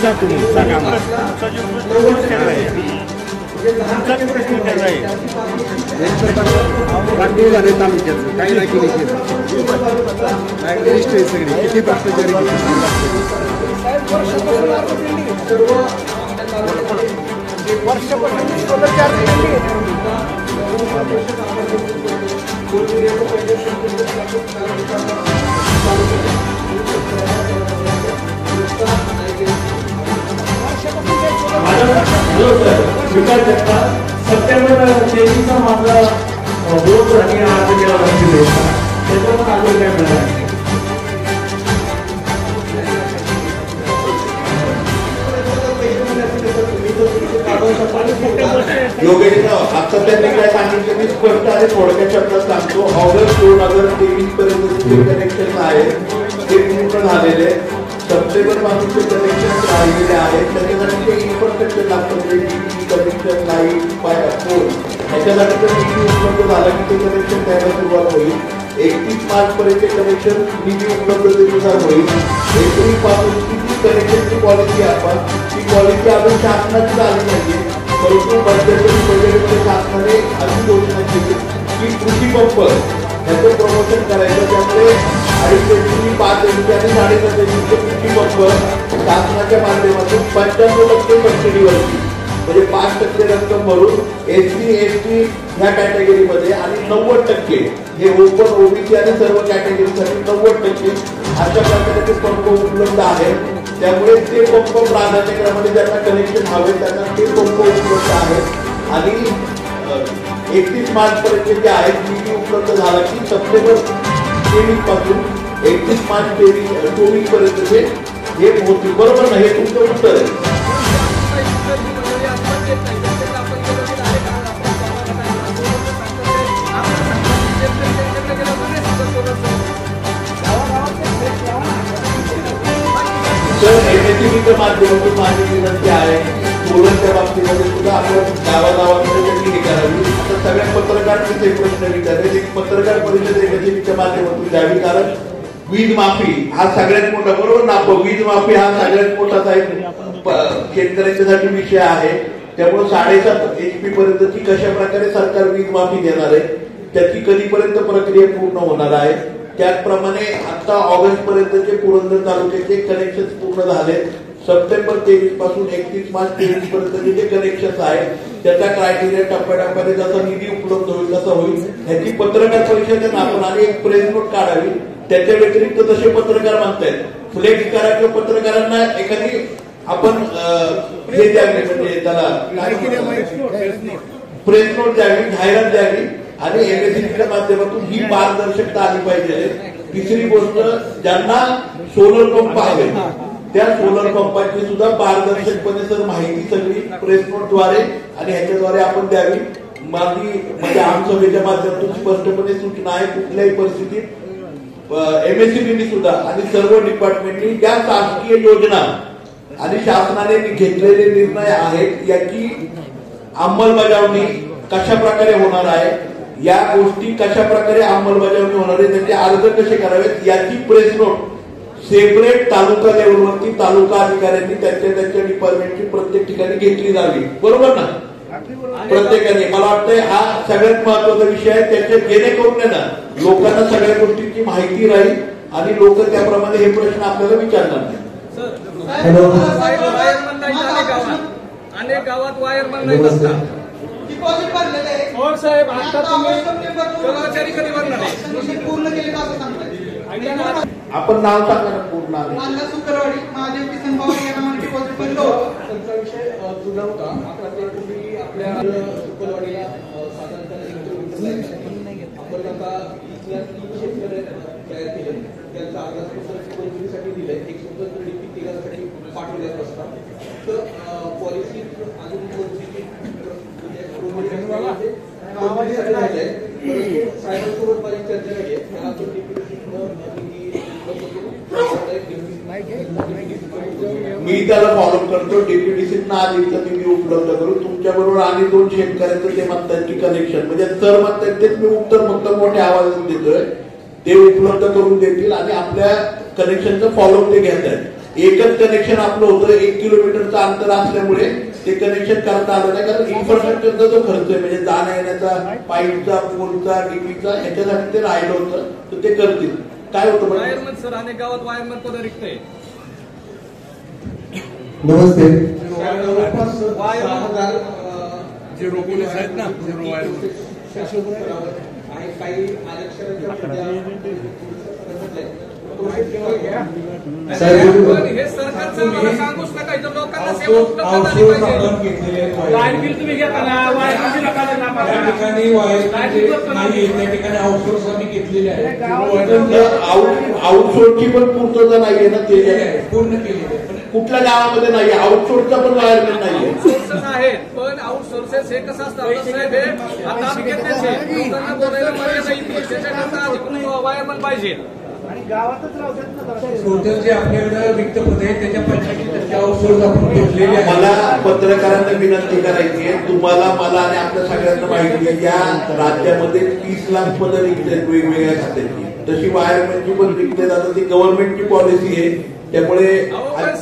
जातो काही नाही केली सगळी किती भ्रष्टाचारी
विकास जगताप सप्टेंबर 23 माझा विरोध आणि आज केला पाहिजे त्याच्यावर अजून काय मिळणार.
योगेशराव, आता त्यांनी काय सांगितलं मी स्पष्ट आणि थोडक्या शब्दात सांगतो. ऑगस्ट 2023 पर्यंत जे कनेक्शन आहे ते पूर्ण झालेले. सप्टेंबर पासूनचे कनेक्शन राहिलेले आहेत. त्याच्यासाठी ते इन्फ्रास्ट्रक्चर लागतं, कनेक्शन लाईट फोन, ह्याच्यासाठी तर निधी उपलब्ध झाला की ते कनेक्शन द्यायला सुरुवात होईल. 31 मार्च पर्यंत कनेक्शन निधी उपलब्धतेनुसार होईल. एप्रिल पासून किती कनेक्शनची पॉलिसी आपण ती पॉलिसी अजून शासनाची झाली नाहीये, परंतु मध्यंतरी बजेटमध्ये शासनाने अशी घोषणा केली की कृषी पंप ह्याचं प्रमोशन करायचं. त्यामुळे 2.5 5 आणि 7.5 कृषी पंप शासनाच्या माध्यमातून 95% सबसिडीवरती म्हणजे 5% रक्कम भरून SC ST ह्या कॅटेगरीमध्ये आणि 90% हे ओपन ओबीसी आणि सर्व कॅटेगरीसाठी 90% अशा प्रकारे ते पंप उपलब्ध आहेत. त्यामुळे ते पंप प्राधान्यक्रमाने ज्यांना कनेक्शन हवे त्यांना ते पंप उपलब्ध आहेत. आणि 31 मार्च पर्यंत जे आहेत निधी उपलब्ध झाला की सप्टेंबर 23 पासून 31 मार्च 24 पर्यंत हे होतील. बरोबर ना? हे तुमचं उत्तर आहे. तर MSCBच्या माध्यमातून माझी विनंती आहे, सोलरच्या बाबतीमध्ये सुद्धा आपण गावागावामध्ये त्यांनी हे करावी. आता सगळ्या पत्रकारांचे प्रश्न विचारले, एक पत्रकार परिषद MSCBच्या माध्यमातून द्यावी. कारण वीज माफी हा सगळ्यात मोठा, बरोबर ना, वीज माफी हा सगळ्यात मोठा शेतकऱ्यांच्यासाठी विषय आहे. त्यामुळे 7.5 HP पर्यंतची कशा प्रकारे सरकार वीज माफी देणार आहे, त्याची कधीपर्यंत प्रक्रिया पूर्ण होणार आहे. त्याचप्रमाणे आता ऑगस्ट पर्यंतचे पुरंदर तालुक्याचे कनेक्शन पूर्ण झाले. सप्टेंबर 23 पासून 31 मार्च 23 पर्यंतचे जे कनेक्शन आहेत त्याचा क्रायटेरिया टप्प्याटप्प्याने जसा निधी उपलब्ध होईल तसा होईल. ह्याची पत्रकार परिषदेत आपण आणि एक प्रेस नोट काढावी. त्याच्या व्यतिरिक्त जसे पत्रकार म्हणतायत फ्लेक्स करा किंवा पत्रकारांना एखादी आपण हे द्यावी, म्हणजे त्याला प्रेस नोट द्यावी, जाहिरात द्यावी आणि MSCBच्या माध्यमातून ही पारदर्शकता आली पाहिजे. तिसरी गोष्ट, ज्यांना सोलर पंप हवे त्या सोलर पंपाची सुद्धा पारदर्शकपणे सर माहिती सगळी प्रेस नोटद्वारे आणि ह्याच्याद्वारे आपण द्यावी. माझी म्हणजे आमसभेच्या माध्यमातून स्पष्टपणे सूचना आहे, कुठल्याही परिस्थितीत MSCBने सुद्धा आणि सर्व डिपार्टमेंटनी ज्या शासकीय योजना आणि शासनाने घेतलेले निर्णय आहेत याची अंमलबजावणी कशा प्रकारे होणार आहे, या गोष्टी कशा प्रकारे अंमलबजावणी होणार आहे, त्याचे अर्ज कसे करावेत याची प्रेस नोट सेपरेट तालुका लेवलवरती तालुका अधिकाऱ्यांनी त्यांच्या डिपार्टमेंटची प्रत्येक ठिकाणी घेतली जावी. बरोबर ना? प्रत्येकाने, मला वाटतंय हा सगळ्यात महत्वाचा विषय आहे. त्याच्या जेणेकरून ना लोकांना सगळ्या गोष्टींची माहिती राहील आणि लोक त्याप्रमाणे हे प्रश्न आपल्याला विचारणार नाही.
अनेक गावात वायरमन नाही असतात. हो साहेब, आता तुम्ही कर्मचारी कधी भरणार आहे?
पूर्ण केले असं सांगताय.
आपण नाव सांगा ना पूर्ण.
शुक्रवारी माझे किसन भाऊ यांना डिपॉझिट भरलो
तुमचा विषय जुना होता. आता ते तुम्ही आपल्या सुकलवाडीला साधारणतः आपण आता इथल्या 3 शेतकरी तयार केले. त्यांचा अर्धा मंजुरीसाठी दिलंय. एक स्वतंत्र डीपी तिघांसाठी पाठवण्यात असतात. तर पॉलिसी अजून साहेबांसोबत माझी चर्चा झाली
मी त्याला फॉलो करतो. डेप्युटीसींना आधी निधी उपलब्ध करू. तुमच्या बरोबर आणि 2 शेतकऱ्यांचं ते म्हणतात की कनेक्शन म्हणजे तर म्हणतात तेच मी उत्तर फक्त मोठ्या आवाजात देतोय. ते उपलब्ध करून देतील आणि आपल्या कनेक्शनचं फॉलोअप ते घेत आहेत. एकच कनेक्शन आपलं होतं. 1 किलोमीटरचं अंतर असल्यामुळे ते कनेक्शन करता आलं नाही. कारण इन्फ्रास्ट्रक्चरचा जो खर्च आहे म्हणजे जाण्या येण्याचा, पाईपचा, पोलचा, डीपीचा ह्याच्यासाठी ते राहिलं होतं. तर ते करतील. काय होतं
वायरमन सर अनेक गावात वायरमन पद रिक्त आहे.
नमस्ते.
झिरो पोलीस आहेत ना, झिरो वायर
काही आरक्षणाच्या
हे सरकारचं मला सांगूच नका. इथं लोकांना सेवा उपलब्ध झाली पाहिजे. लाईट बिल तुम्ही घेता ना, वायर बिल
त्या ठिकाणी वायर नाही, त्या ठिकाणी आउटसोर्स आम्ही घेतलेले आहे.
आउटसोर्सची पण पूर्तता नाहीये ना. ते
पूर्ण केलेली
कुठल्या गावामध्ये नाही. आउटसोर्सचा पण वायरमॅन नाहीये.
आउटसोर्सेस आहेत पण आउटसोर्सेस हे कसं असतं साहेब, हे आता आम्ही घेतल्याचे लोकांना बोलायला मर्यादा येते. त्याच्याकरता अधिकृत वायरमन पाहिजे
आणि गावातच राहतात ना.
टोटल जे आपल्याकडे रिक्त पद आहे त्याच्या 85% आउटसोर्स आपण घेतलेले आहे.
मला पत्रकारांना विनंती करायची आहे. तुम्हाला, मला आणि आपल्या सगळ्यांना माहिती आहे या राज्यामध्ये 30 लाख पदं रिक्त आहेत वेगवेगळ्या खात्याची. तशी वायरमॅनची पण रिक्त आहेत. आता ती गव्हर्नमेंटची पॉलिसी आहे. त्यामुळे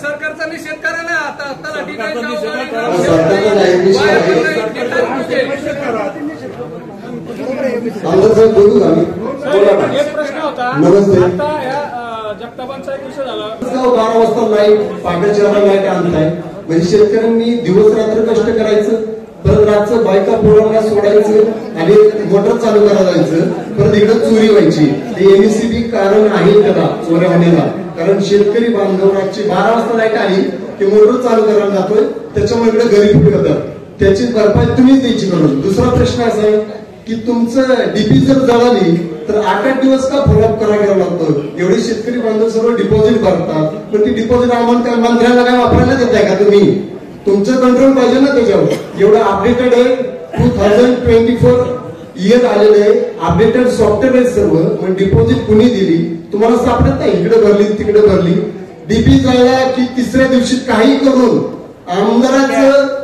सरकारचा निषेध करा ना. आता एक प्रश्न होता. आता या जगतापांचा एक विषय झाला.
12 वाजता लाईट, पाट्याच्या लाईट आणताय म्हणजे शेतकऱ्यांनी दिवस रात्र कष्ट करायचं, परत रातचं बायका पोरांना सोडायचं आणि मोटर चालू करायला जायचं, परत इकडे चोरी व्हायची. ते एमएससीबी कारण आहे त्याला चोऱ्या होण्याला. कारण शेतकरी बांधव रातची 12 वाजता लाईट आली की मोटर चालू करायला जातोय, त्याच्यामुळे इकडे गरीब करतात. त्याची भरपाई तुम्हीच द्यायची करून. दुसरा प्रश्न असा आहे की तुमचं डीपी जर जळाली तर 8-8 दिवस का फॉलोअप करायला लागतो. एवढे शेतकरी बांधव सर्व डिपॉझिट भरतात, पण ती डिपॉझिट आम्हाला मंत्र्यांना काय वापरायला देताय का तुम्ही? तुमचं कंट्रोल पाहिजे ना त्याच्यावर. एवढं अपडेटेड आहे. 2024 इयर आलेलं आहे. अपडेटेड सॉफ्टवेअर आहे सर्व. मग डिपॉझिट कुणी दिली तुम्हाला सापडत नाही. इकडे भरली तिकडे भरली. डीपी जायला की 3ऱ्या दिवशी काही करून आमदाराचं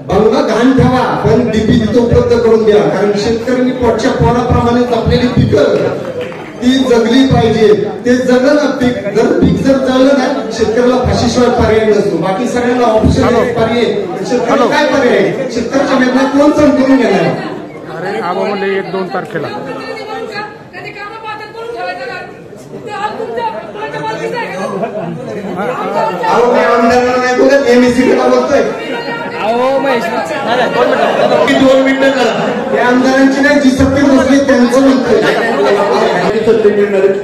बंगला घाण ठेवा, पण डीपी तिथं उपलब्ध करून द्या. कारण शेतकऱ्यांनी पोटच्या पोराप्रमाणे जपलेली पिकं ती जगली पाहिजे. ते जगलं ना पीक. जर पीक जर जगलं ना शेतकऱ्याला फाशीशिवाय पर्याय नसतो. बाकी सगळ्यांना ऑप्शन पर्याय. शेतकऱ्याला काय पर्याय? शेतकऱ्याच्या वेदना कोण समजून घेणार?
अरे आबा म्हणले 1-2 तारखेला
दोन मिनिटं करा. त्या आमदारांची नाही जी सत्तेत बसली त्यांचं म्हणतोय.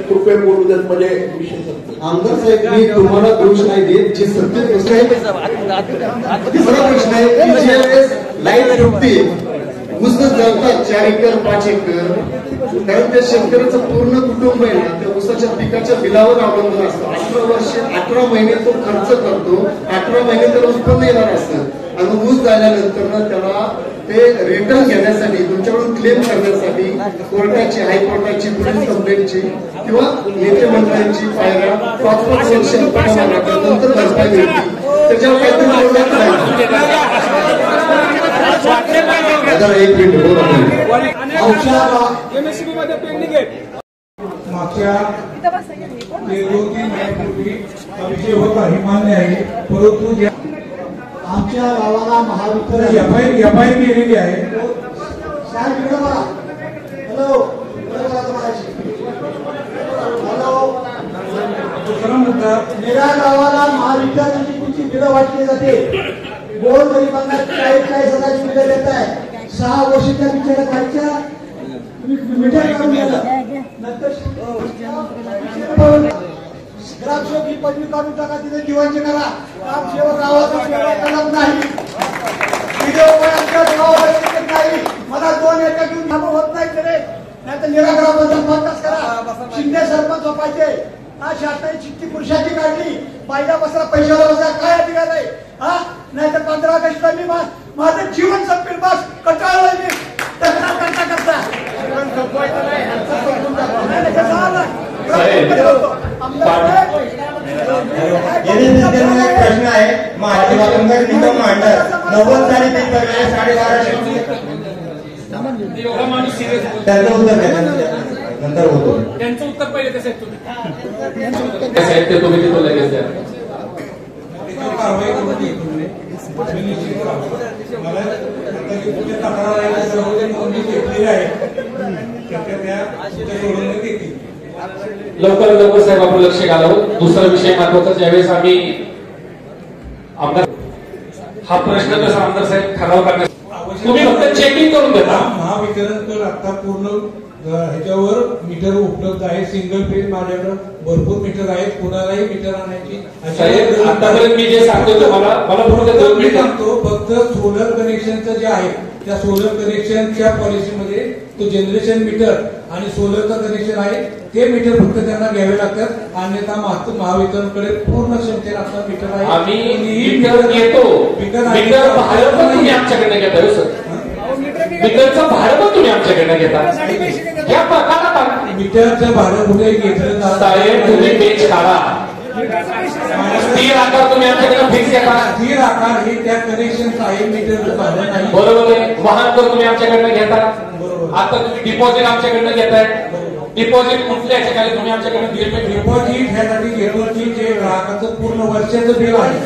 कृपया बोलू देत म्हणजे विषय.
आमदार साहेब मी तुम्हाला दोष नाही देत. जे सत्तेत बसले. तिसरा प्रश्न आहे की ज्या वेळेस लाईट तुटते ऊसच जळतात 4 एकर 5 एकर. कारण त्या शेतकऱ्याचं पूर्ण कुटुंब आहे ना त्या ऊसाच्या पिकाच्या बिलावर अवलंबून असतं. 18 महिने तो खर्च करतो. 18 महिने त्याला उत्पन्न येणार असतं. आणि ऊस झाल्यानंतर त्याला ते रिटर्न घेण्यासाठी तुमच्याकडून क्लेम करण्यासाठी कोर्टाची, हायकोर्टाची, पोलीस कंप्लेंटची किंवा नेते मंडळांची पायऱ्या 5-5 वर्ष नंतर भरपाई मिळते. त्याच्यावर काहीतरी बोलण्यात नाही. एक मिनिट
एमएससीबी मध्ये पेंडिंग आहे.
मागच्या 2-3 महिन्यापूर्वी हा विषय होता हे मान्य आहे. परंतु
आमच्या गावाला महावितरण
एफआय केलेली आहे. दुसरा मुद्दा
मेरा गावाला महावितरणाची तुमची बिलं वाटली जाते. गोल गरिबांना 40,000 बिलं देत आहे. 6 वर्षाच्या बिचारा खायच्या मीटर काढून गेलं. नंतर ग्रामसेवक ही पदवी काढून टाका. तिथे दिवाणजी करा.
ग्रामसेवक गावाचा सेवा करत नाही, व्हिडिओ आमच्या गावाला येत नाही, मला 2 एकर घेऊन कामं होत नाही तरी नाही तर निराग्रामाचा फरकच करा. शिंदे सरपंच झोपायचे अशी आता चिठ्ठी पुरुषाची काढली, बायला बसला पैशाला बसला, काय अधिकार आहे हा? नाही तर 15 ऑगस्टला मी माझं जीवन संपेल, बस कंटाळलोय मी तक्रार करता करता.
प्रश्न आहे माझे निगम मांडर 90 साली 1250 त्याचं उत्तर नंतर होतो.
त्यांचं उत्तर पहिले कसं आहे तुम्ही
तुम्ही लगेच द्या.
कारवाई करून घेतली मला तक्रार आहे
लवकर लवकर साहेब आपण लक्ष घालावं. दुसरा विषय महत्वाचा, ज्यावेळेस आम्ही आमदार हा प्रश्न कसा आमदार साहेब ठराव करण्यास तुम्ही फक्त चेकिंग करून देता.
महावितरण तर आता पूर्ण ह्याच्यावर मीटर उपलब्ध आहे, सिंगल फेज माझ्याकडे भरपूर मीटर आहेत, कुणालाही मीटर आणायची
साहेब आतापर्यंत मी जे सांगतो तुम्हाला मला फक्त
मी सांगतो फक्त सोलर कनेक्शनचं जे आहे त्या सोलर कनेक्शनच्या पॉलिसीमध्ये तो जनरेशन मीटर आणि सोलरचं कनेक्शन आहे ते मीटर फक्त त्यांना घ्यावे लागतात, अन्यथा महावितरणकडे पूर्ण संख्येने आता मीटर आहे.
आम्ही मीटर घेतो, मीटर भाडं पण तुम्ही आमच्याकडे घेता सर, मीटरचं भाडं पण तुम्ही आमच्याकडे घेता.
मीटरचं भाडं कुठे घेतलं
साहेब तुम्ही पेज काढा, स्थिर आकार तुम्ही आमच्याकडे फिक्स घेता.
स्थिर आकार हे त्या कनेक्शनचं आहे, मीटरचं भाडं नाही.
बरोबर आहे. वाहन कर तुम्ही आमच्याकडनं घेता. आता तुम्ही डिपॉझिट आमच्याकडनं घेताय. डिपॉझिट कुठल्या ठिकाणी तुम्ही आमच्याकडे
डिपॉझिट ह्यासाठी घेतो की जे ग्राहकाचं पूर्ण वर्षाचं बिल आहे,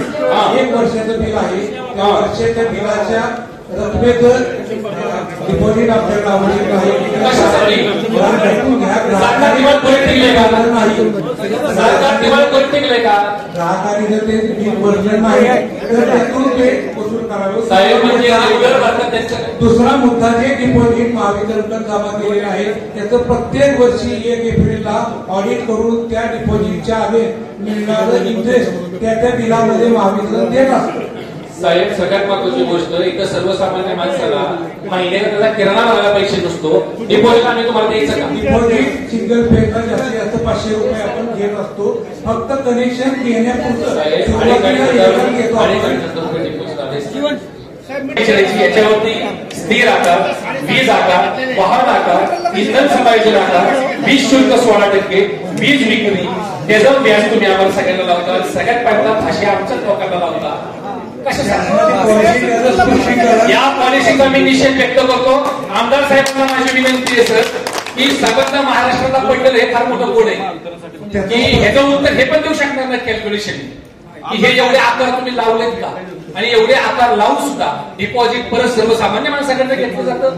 1 वर्षाचं बिल आहे, त्या वर्षाच्या बिलाच्या रकमेचं डिपॉझिट आपल्याला आवश्यक आहे. ग्राहकाने जर ते बिल भरलं नाही तर त्यातून ते वसूल करावे. दुसरा मुद्दा जे डिपॉझिट महावितरणकडे जमा केलेले आहे त्याचं प्रत्येक वर्षी 1 एप्रिलला ऑडिट करून त्या डिपॉझिटच्या मिळणारं इंटरेस्ट त्या बिलामध्ये महावितरण देत असतं.
साहेब सगळ्यात महत्वाची गोष्ट, इथं सर्वसामान्य माणसाला महिन्याला त्याचा किराणा मागायला पैसे नसतो, डिपॉझिट आम्ही तुम्हाला द्यायचं का?
डिपॉझिट सिंगल फेजला जास्तीत जास्त 500 रुपये आपण घेत असतो, फक्त कनेक्शन घेण्यापुरतं.
याच्यावरती स्थिर आकार, वीज आकार, वाहन आकार, इंधन समायोजन आकार, वीज शुल्क 16%, वीज विक्री, त्याचं व्याज तुम्ही आम्हाला सगळ्यांना लावता. सगळ्यात पहिला फाशी आमच्याच लोकांना लावता. या पॉलिसीचा मी निषेध व्यक्त करतो. आमदार साहेबांना माझी विनंती आहे सर की संबंध महाराष्ट्राला पडलेलं हे फार मोठं कोड आहे की ह्याचं उत्तर हे पण देऊ शकणार नाही कॅल्क्युलेशन की हे एवढे आकार तुम्ही लावलेत का, आणि एवढे आकार लावून सुद्धा डिपॉझिट परत सर्वसामान्य माणसाकडनं घेतलं जातं,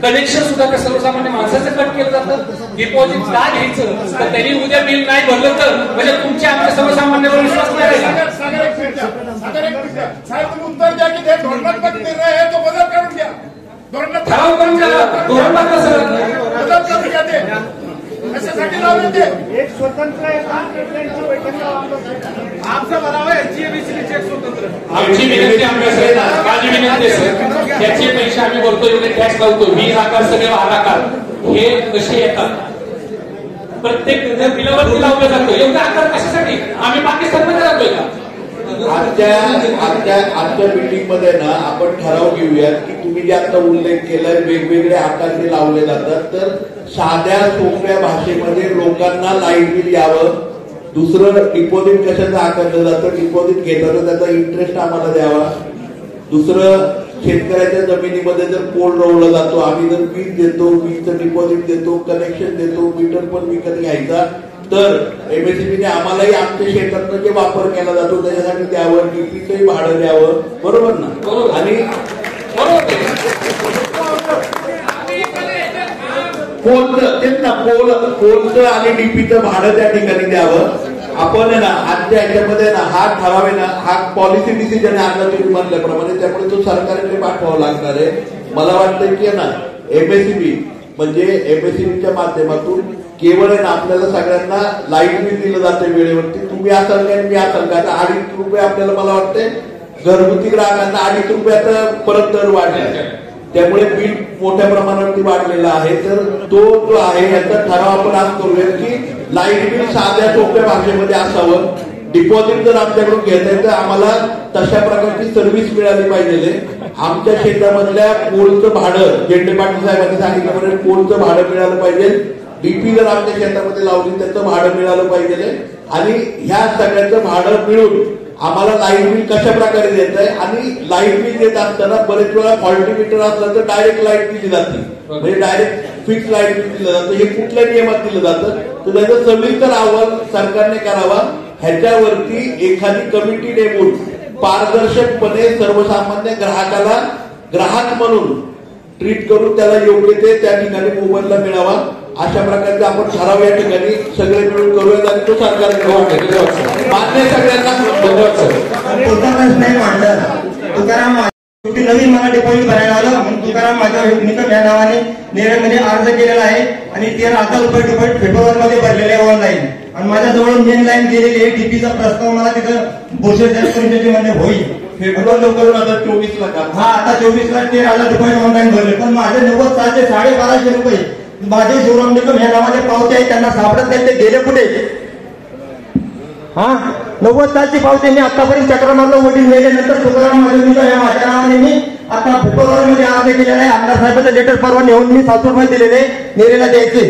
कनेक्शन सुद्धा सर्वसामान्य माणसाचं कट केलं जातं. डिपॉझिट का घ्यायचं तर त्यांनी उद्या बिल नाही भरलं तर म्हणजे तुमच्या आमच्या सर्वसामान्यावर विश्वास नाही राहिला.
साहेब तुम्ही उत्तर द्या की ते धोरणात्मक निर्णय आहे तो बदल करून घ्या.
ठराव करून घ्या, धोरण बदल
करून घ्या. ते कशासाठी लावले ते एक स्वतंत्र आमचं बनावं एचजीएबीसी एक स्वतंत्र.
आमची विनंती माझी विनंती सर, त्याचे पैसे आम्ही बोलतो एवढे टॅक्स लावतो, 20 आकार सगळे 12 आकार हे कसे येतात प्रत्येक बिलावरती लावलं जातं. एवढे आकार कशासाठी? आम्ही पाकिस्तानमध्ये राहतोय का?
आजच्या मीटिंग मध्ये ना आपण ठराव घेऊयात की तुम्ही जे आता उल्लेख केलाय वेगवेगळे आकार जे लावले जातात, तर साध्या सोप्या भाषेमध्ये लोकांना लाईट बिल यावं. दुसरं डिपॉझिट कशाचं आकारलं जातं, डिपॉझिट घेताना त्याचा इंटरेस्ट आम्हाला द्यावा. दुसरं शेतकऱ्याच्या जमिनीमध्ये जर पोल रोवला जातो, आम्ही जर वीज देतो, वीजचं डिपॉझिट देतो, कनेक्शन देतो, मीटर पण विकत घ्यायचा, तर एमएससीबीने आम्हालाही आमच्या शेतातनं जे वापर केला जातो त्याच्यासाठी द्यावं, डीपीचंही भाडं द्यावं. बरोबर ना? आणि पोलचं आणि डीपीचं भाडं त्या ठिकाणी द्यावं. आपण ना आजच्या ह्याच्यामध्ये ना हा ठराव आहे ना, हा पॉलिसी डिसिजन आणला तुम्ही म्हणल्याप्रमाणे, त्यामुळे तो सरकारकडे पाठवावा लागणार आहे. मला वाटतं की ना एमएससीबी म्हणजे एमएससीबीच्या माध्यमातून केवळ आहे ना आपल्याला सगळ्यांना लाईट बिल दिलं जातं वेळेवरती. तुम्ही असाल काय मी असाल काय, आता 2.5 रुपये आपल्याला मला वाटतंय घरगुती ग्राहकांना 2.5 रुपयाचा परत दर वाढला, त्यामुळे बिल मोठ्या प्रमाणावरती वाढलेला आहे. तर तो जो आहे याचा ठराव आपण आज करूया की लाईट बिल साध्या सोप्या भाषेमध्ये असावं. डिपॉझिट जर आमच्याकडून घेताय तर आम्हाला तशा प्रकारची सर्व्हिस मिळाली पाहिजे. आमच्या शेतामधल्या पोलचं भाडं झेंडे पाटील साहेबांनी सांगितल्याप्रमाणे पोलचं भाडं मिळालं पाहिजे. डीपी जर आमच्या शेतामध्ये लावली त्याचं भाडं मिळालं पाहिजे. आणि ह्या सगळ्याचं भाडं मिळून आम्हाला लाईट बिल कशा प्रकारे देत आहे. आणि लाईट बिल देत असताना बरेच वेळा फॉल्टी मीटर असलं तर डायरेक्ट लाईट दिली जाते, म्हणजे डायरेक्ट फिक्स लाईट बिल दिलं जातं. हे कुठल्या नियमात दिलं जातं तर त्याचा सविस्तर अहवाल सरकारने करावा. ह्याच्यावरती एखादी कमिटी नेमून पारदर्शकपणे सर्वसामान्य ग्राहकाला ग्राहक म्हणून ट्रीट करून त्याला योग्य ते त्या ठिकाणी मोबदला मिळावा अशा प्रकारचे आपण ठराव या ठिकाणी सगळे मिळून करूयात आणि तो सरकारने मान्य सगळ्यांना
तुकाराम नवीन मला डिपॉझिट भरायला आलं म्हणून तुकाराम माझ्या निकम या नावाने नेरळमध्ये अर्ज केलेला आहे आणि 13,000 रुपये डिपॉझिट फेब्रुवारीमध्ये भरलेले आहे ऑनलाईन. आणि माझ्याजवळ मेन लाईन गेलेली आहे. डीपीचा प्रस्ताव मला तिथं भोसले मध्ये होईल फेब्रुवारी लवकर आता 24 ला. हा आता 24 ला 13,000 रुपये ऑनलाईन भरले, पण माझे 90 सालचे 1250 रुपये माझे शिवराम निकम या नावाने पावते आहे, त्यांना सापडत नाही. ते गेले कुठे? हा 90 सालची पावते मी आतापर्यंत चक्र मारलं. वडील मेल्यानंतर तुकाराम निकम या माझ्या नावाने मी आता फेब्रुवारीमध्ये अर्ज केलेला आहे. आमदार साहेबांचं लेटर परवा नेऊन मी 700 रुपये दिलेले नेरेला द्यायचे.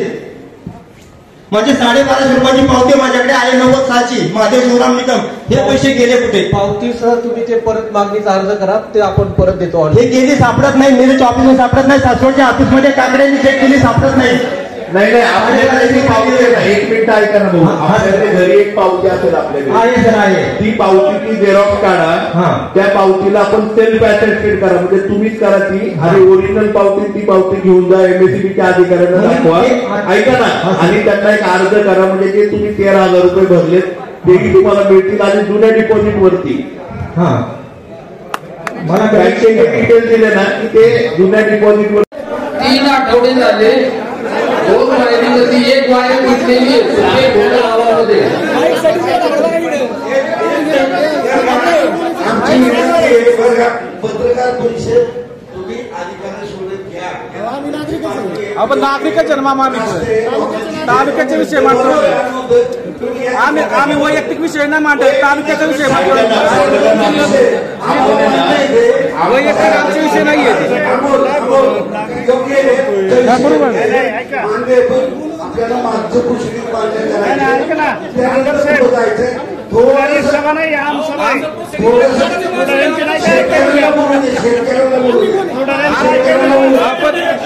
माझे 1250 रुपयाची पावती माझ्याकडे आहे 90 सालची. माझे शिवराम निकम हे पैसे गेले कुठे?
पावतीसह तुम्ही ते परत मागणीचा अर्ज करा, ते आपण परत देतो.
हे गेली सापडत नाही, मिरच्या ऑफिसमध्ये सापडत नाही, सासवडच्या ऑफिसमध्ये काकड्यांनी चेक केली सापडत नाही.
नाही आपल्याला एक मिनिट ऐका ना भाऊ, आपल्याकडे घरी एक पावती असेल आपल्याकडे, ती पावतीची झेरॉक्स काढा. त्या पावतीला आपण सेल्फ अटेस्टेड करा, म्हणजे तुम्हीच करा ती. आणि ओरिजिनल पावती ती पावती घेऊन जा एमएससीबीच्या अधिकाऱ्यांना दाखवा. ऐका ना, आणि त्यांना एक अर्ज करा म्हणजे जे तुम्ही 13,000 रुपये भरलेत तेही तुम्हाला मिळतील. आणि जुन्या डिपॉझिट वरती मला बँकेचे डिटेल दिले ना की ते जुन्या डिपॉझिट वर
3 आठवडे झाले 2 वायरीवरती 1 वायर फुटलेली आहे गावामध्ये.
पत्रकार परिषद तुम्ही अधिकाऱ्यांसोबत घ्या.
आपण नागरिकाचे तालुक्याचे विषय मांडतो. आम्ही वैयक्तिक विषय नाही मांडत, तालुक्याचा विषय मांडतो. वैयक्तिक आमचे विषय नाहीये.
बरोबर आपल्याला मागचं पुष्टी
सभा नाही आमसभा आहे.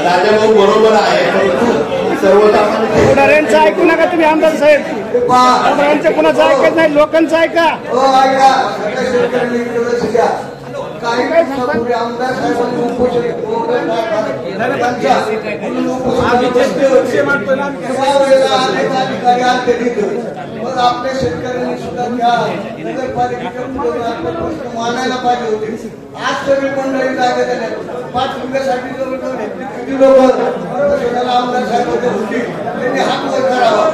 राजाभाऊ बरोबर आहे, सर्वसामान्य
पुढाऱ्यांचं ऐकू नका तुम्ही आमदार साहेब. पुढाऱ्यांचं कुणाचं ऐकत नाही, लोकांचं ऐका.
काही आमदार साहेबांनी मग आपल्या शेतकऱ्यांनी सुद्धा त्या नगरपालिकेच्या मानायला पाहिजे होते. आज सगळे मंडळी जागा झाल्या. 5 रुपयासाठी जवळजवळ किती लोक आमदार साहेब होते, त्यांनी हात वर करावा.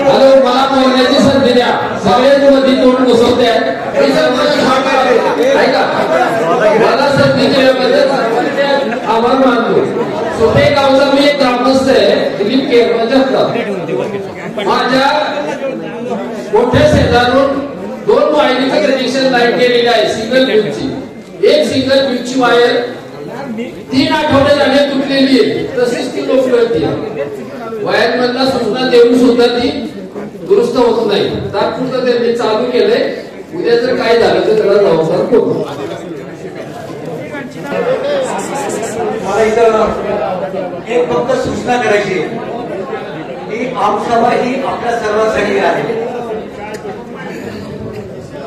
हॅलो, मला बोलण्याची संधी द्या. सगळ्यांची मध्ये तोंड घुसवते. ऐका, मला संधी दिल्याबद्दल सर्वांचे आभार मानतो. सोपे गावचा मी एक ग्रामस्थ आहे, दिलीप केरकर जगताप. माझ्या मोठ्या शेजारून 2 वायरीचं कनेक्शन लाईट केलेली आहे सिंगल ब्रिजची. एक सिंगल ब्रिजची वायर 3 आठवडे झाले तुटलेली आहे, तशीच ती लोकलती आहे. वायर मधला सूचना देऊन सुद्धा ती दुरुस्त होत नाही. तात्पुरतं त्यांनी चालू केलंय. उद्या जर काय झालं तर त्याला जबाबदार कोण?
मला इथं एक फक्त सूचना करायची की आमसभा ही आपल्या सर्वांसाठी आहे,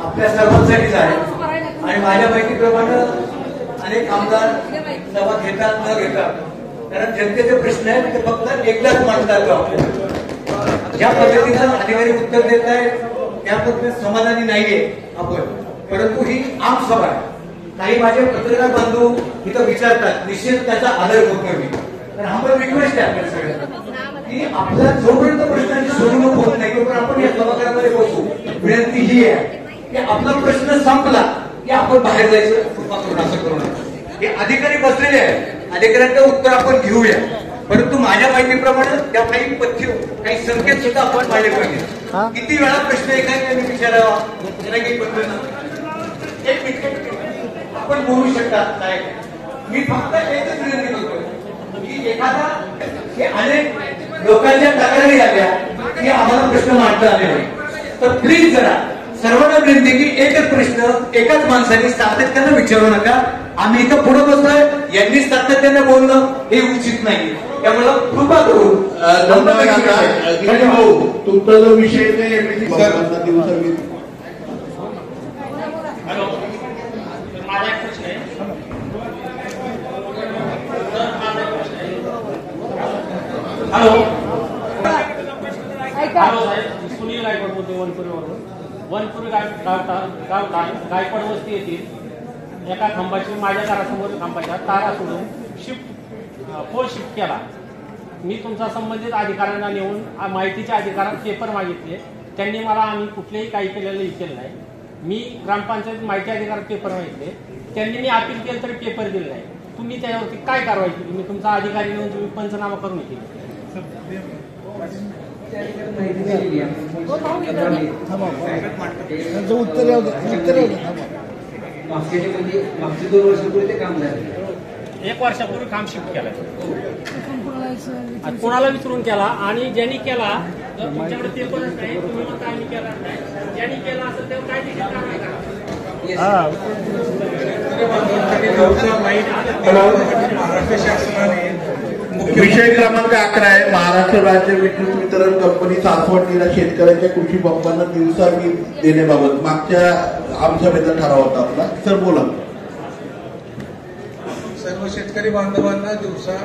आपल्या सर्वांसाठीच आहे. आणि माझ्या माहितीप्रमाणे अनेक आमदार सभा घेतात न घेतात, कारण जनतेचे प्रश्न आहेत ते फक्त एकदाच मांडतात. ज्या पद्धतीनं अधिकारी उत्तर देत आहेत त्या पद्धतीने समाधानी नाहीये आपण, परंतु ही आमसभा आहे. काही माझे पत्रकार बांधव इथं विचारतात, निश्चित त्याचा आदर करतो मी.
तर आम्हाला रिक्वेस्ट आहे आपल्या सगळ्यांना की आपला जोपर्यंत प्रश्नांची सोडवणूक होत नाही तोपर्यंत आपण या सभागृहामध्ये बसू. विनंती ही आहे की आपला प्रश्न संपला की आपण बाहेर जायचं असं करू नये. हे अधिकारी बसलेले आहेत, अधिकाऱ्यांचं उत्तर आपण घेऊया, परंतु माझ्या माहितीप्रमाणे त्या काही पथ्य काही संकेत सुद्धा आपण पाहिले पाहिजे. किती वेळा प्रश्न एखाद्याने विचारावा त्याला काही पद्धत एक मिनिट आपण बोलू शकता काय. मी फक्त एकच विनंती करतो की एखादा हे अनेक लोकांच्या तक्रारी आल्या की आम्हाला प्रश्न मांडता आले नाही, तर प्लीज जरा सर्वांना विनंती की एकच प्रश्न एकाच माणसाने सातत्यानं विचारू नका. आम्ही इथं पुढे बसलोय, यांनी सातत्यानं बोलणं हे उचित नाही. त्यामुळे कृपा करून
तुमचा जो विषय नाही
हॅलो, माझा एक प्रश्न आहे. हॅलो हॅलो साहेब, सुनील गायकवाड बोलतो वनपुरीवरून. वनपुरी गायकवाड वस्ती येथील एका खांबाची माझ्या घरासमोर खांबाच्या तारा सोडून फोन शिफ्ट केला. मी तुमचा संबंधित अधिकाऱ्यांना नेऊन माहितीच्या अधिकारात पेपर मागितले. त्यांनी मला आम्ही कुठलेही काही केलेलं केलं नाही. मी ग्रामपंचायत माहिती अधिकारात पेपर मागितले, त्यांनी मी अपील केलं तरी पेपर दिले नाही. तुम्ही त्याच्यावरती काय कारवाई केली? मी तुमचा अधिकारी नेऊन तुम्ही पंचनामा करून केली.
मागच्या 2 वर्षापूर्वी ते काम झालं.
1 वर्षापूर्वी काम शिफ्ट केलं, कोणाला विचारून केला. आणि ज्यांनी केला तुमच्याकडे पेपरच नाही, तुम्ही म्हणता आम्ही केला नाही. ज्यांनी केला असेल तेव्हा काय देखील कारवाई करा.
महाराष्ट्र शासनाने
विषय क्रमांक 11 आहे. महाराष्ट्र राज्य विद्युत वितरण कंपनी सासवडीला शेतकऱ्यांच्या कृषी पंपांना दिवसा वीज देण्याबाबत मागच्या आमसभेचा ठराव होता आपला. सर बोला.
सर्व शेतकरी बांधवांना दिवसा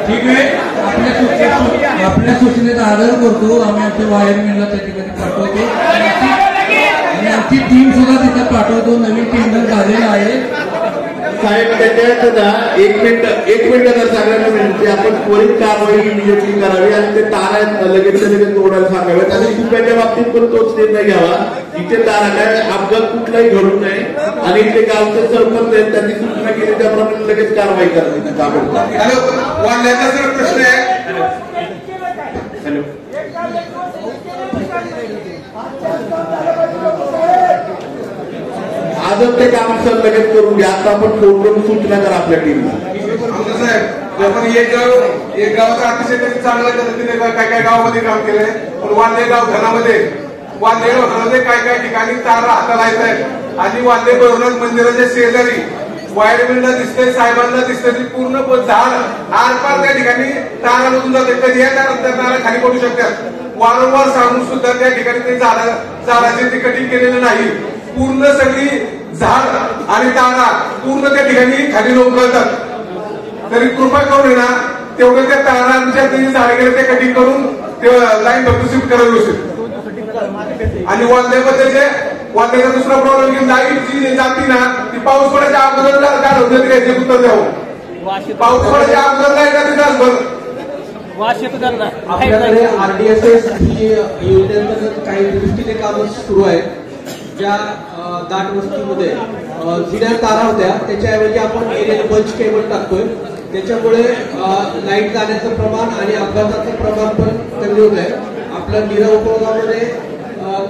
ठीक आहे. आपल्या सूचनेचा आदर करतो. आम्ही आमच्या वायरमॅनला त्या ठिकाणी पाठवतो आणि आमची टीम सुद्धा तिथे पाठवतो. नवीन टेंडर झालेलं आहे
साहेब. त्याच्यात ना एक मिनिट जर सगळ्यांना विनंती, आपण त्वरित कारवाई इमिजिएटली करावी आणि ते तारा लगेच तोडायला सांगाव्यात. आणि सुप्याच्या बाबतीत पण तोच निर्णय घ्यावा. इथे तारा काय अपघात कुठलाही घडू नये आणि इथे गावचे सरपंच आहेत, त्यांनी सूचना केली त्याप्रमाणे लगेच कारवाई करावी.
वाढल्याचा जर प्रश्न आहे.
हॅलो, आजच ते काम सर लगेच करून घ्या. आता आपण फोन करून सूचना करा आपल्या टीमला.
साहेब, आपण एक गावाचं अतिशय चांगल्या पद्धतीने काय गावामध्ये काम केलंय, पण वांदेगाव घरामध्ये काय ठिकाणी तारा हाताला येत आहेत. आणि वांदे भरूनच मंदिराच्या शेजारी वायरमॅनला दिसतंय, साहेबांना दिसतंय की पूर्ण झाड आरपार त्या ठिकाणी तारामधून जाते. कधी या तारा खाली पडू शकतात. वारंवार सांगून सुद्धा त्या ठिकाणी ते झाडाचे ते कटिंग केलेलं नाही. पूर्ण सगळी झाड आणि तारा पूर्ण त्या ठिकाणी खाली लोंबकळतात. तरी कृपा करून ना तेवढे त्या तारांच्या झाडे गेले ते कटिंग करून ते लाईन फक्त शिफ्ट करावी असेल. आणि वांद्याचा दुसरा प्रॉब्लेम घेऊन लाईट जी जाती ना ती पाऊस पडायच्या अगोदर घालवण्यात याचे उत्तर द्यावं. पाऊस पडायच्या अगोदर नाही का तिथं
आपल्याकडे आरडीएसएस ही योजनेअंतर्गत काही दृष्टीने कामं सुरू आहेत. ज्या दाट वस्तीमध्ये जुन्या तारा होत्या त्याच्याऐवजी आपण एरियल बंच केबल टाकतोय. त्याच्यामुळे लाईट जाण्याचं प्रमाण आणि अपघाताचं प्रमाण पण कमी होत आहे. आपल्या नीरा उपवर्गामध्ये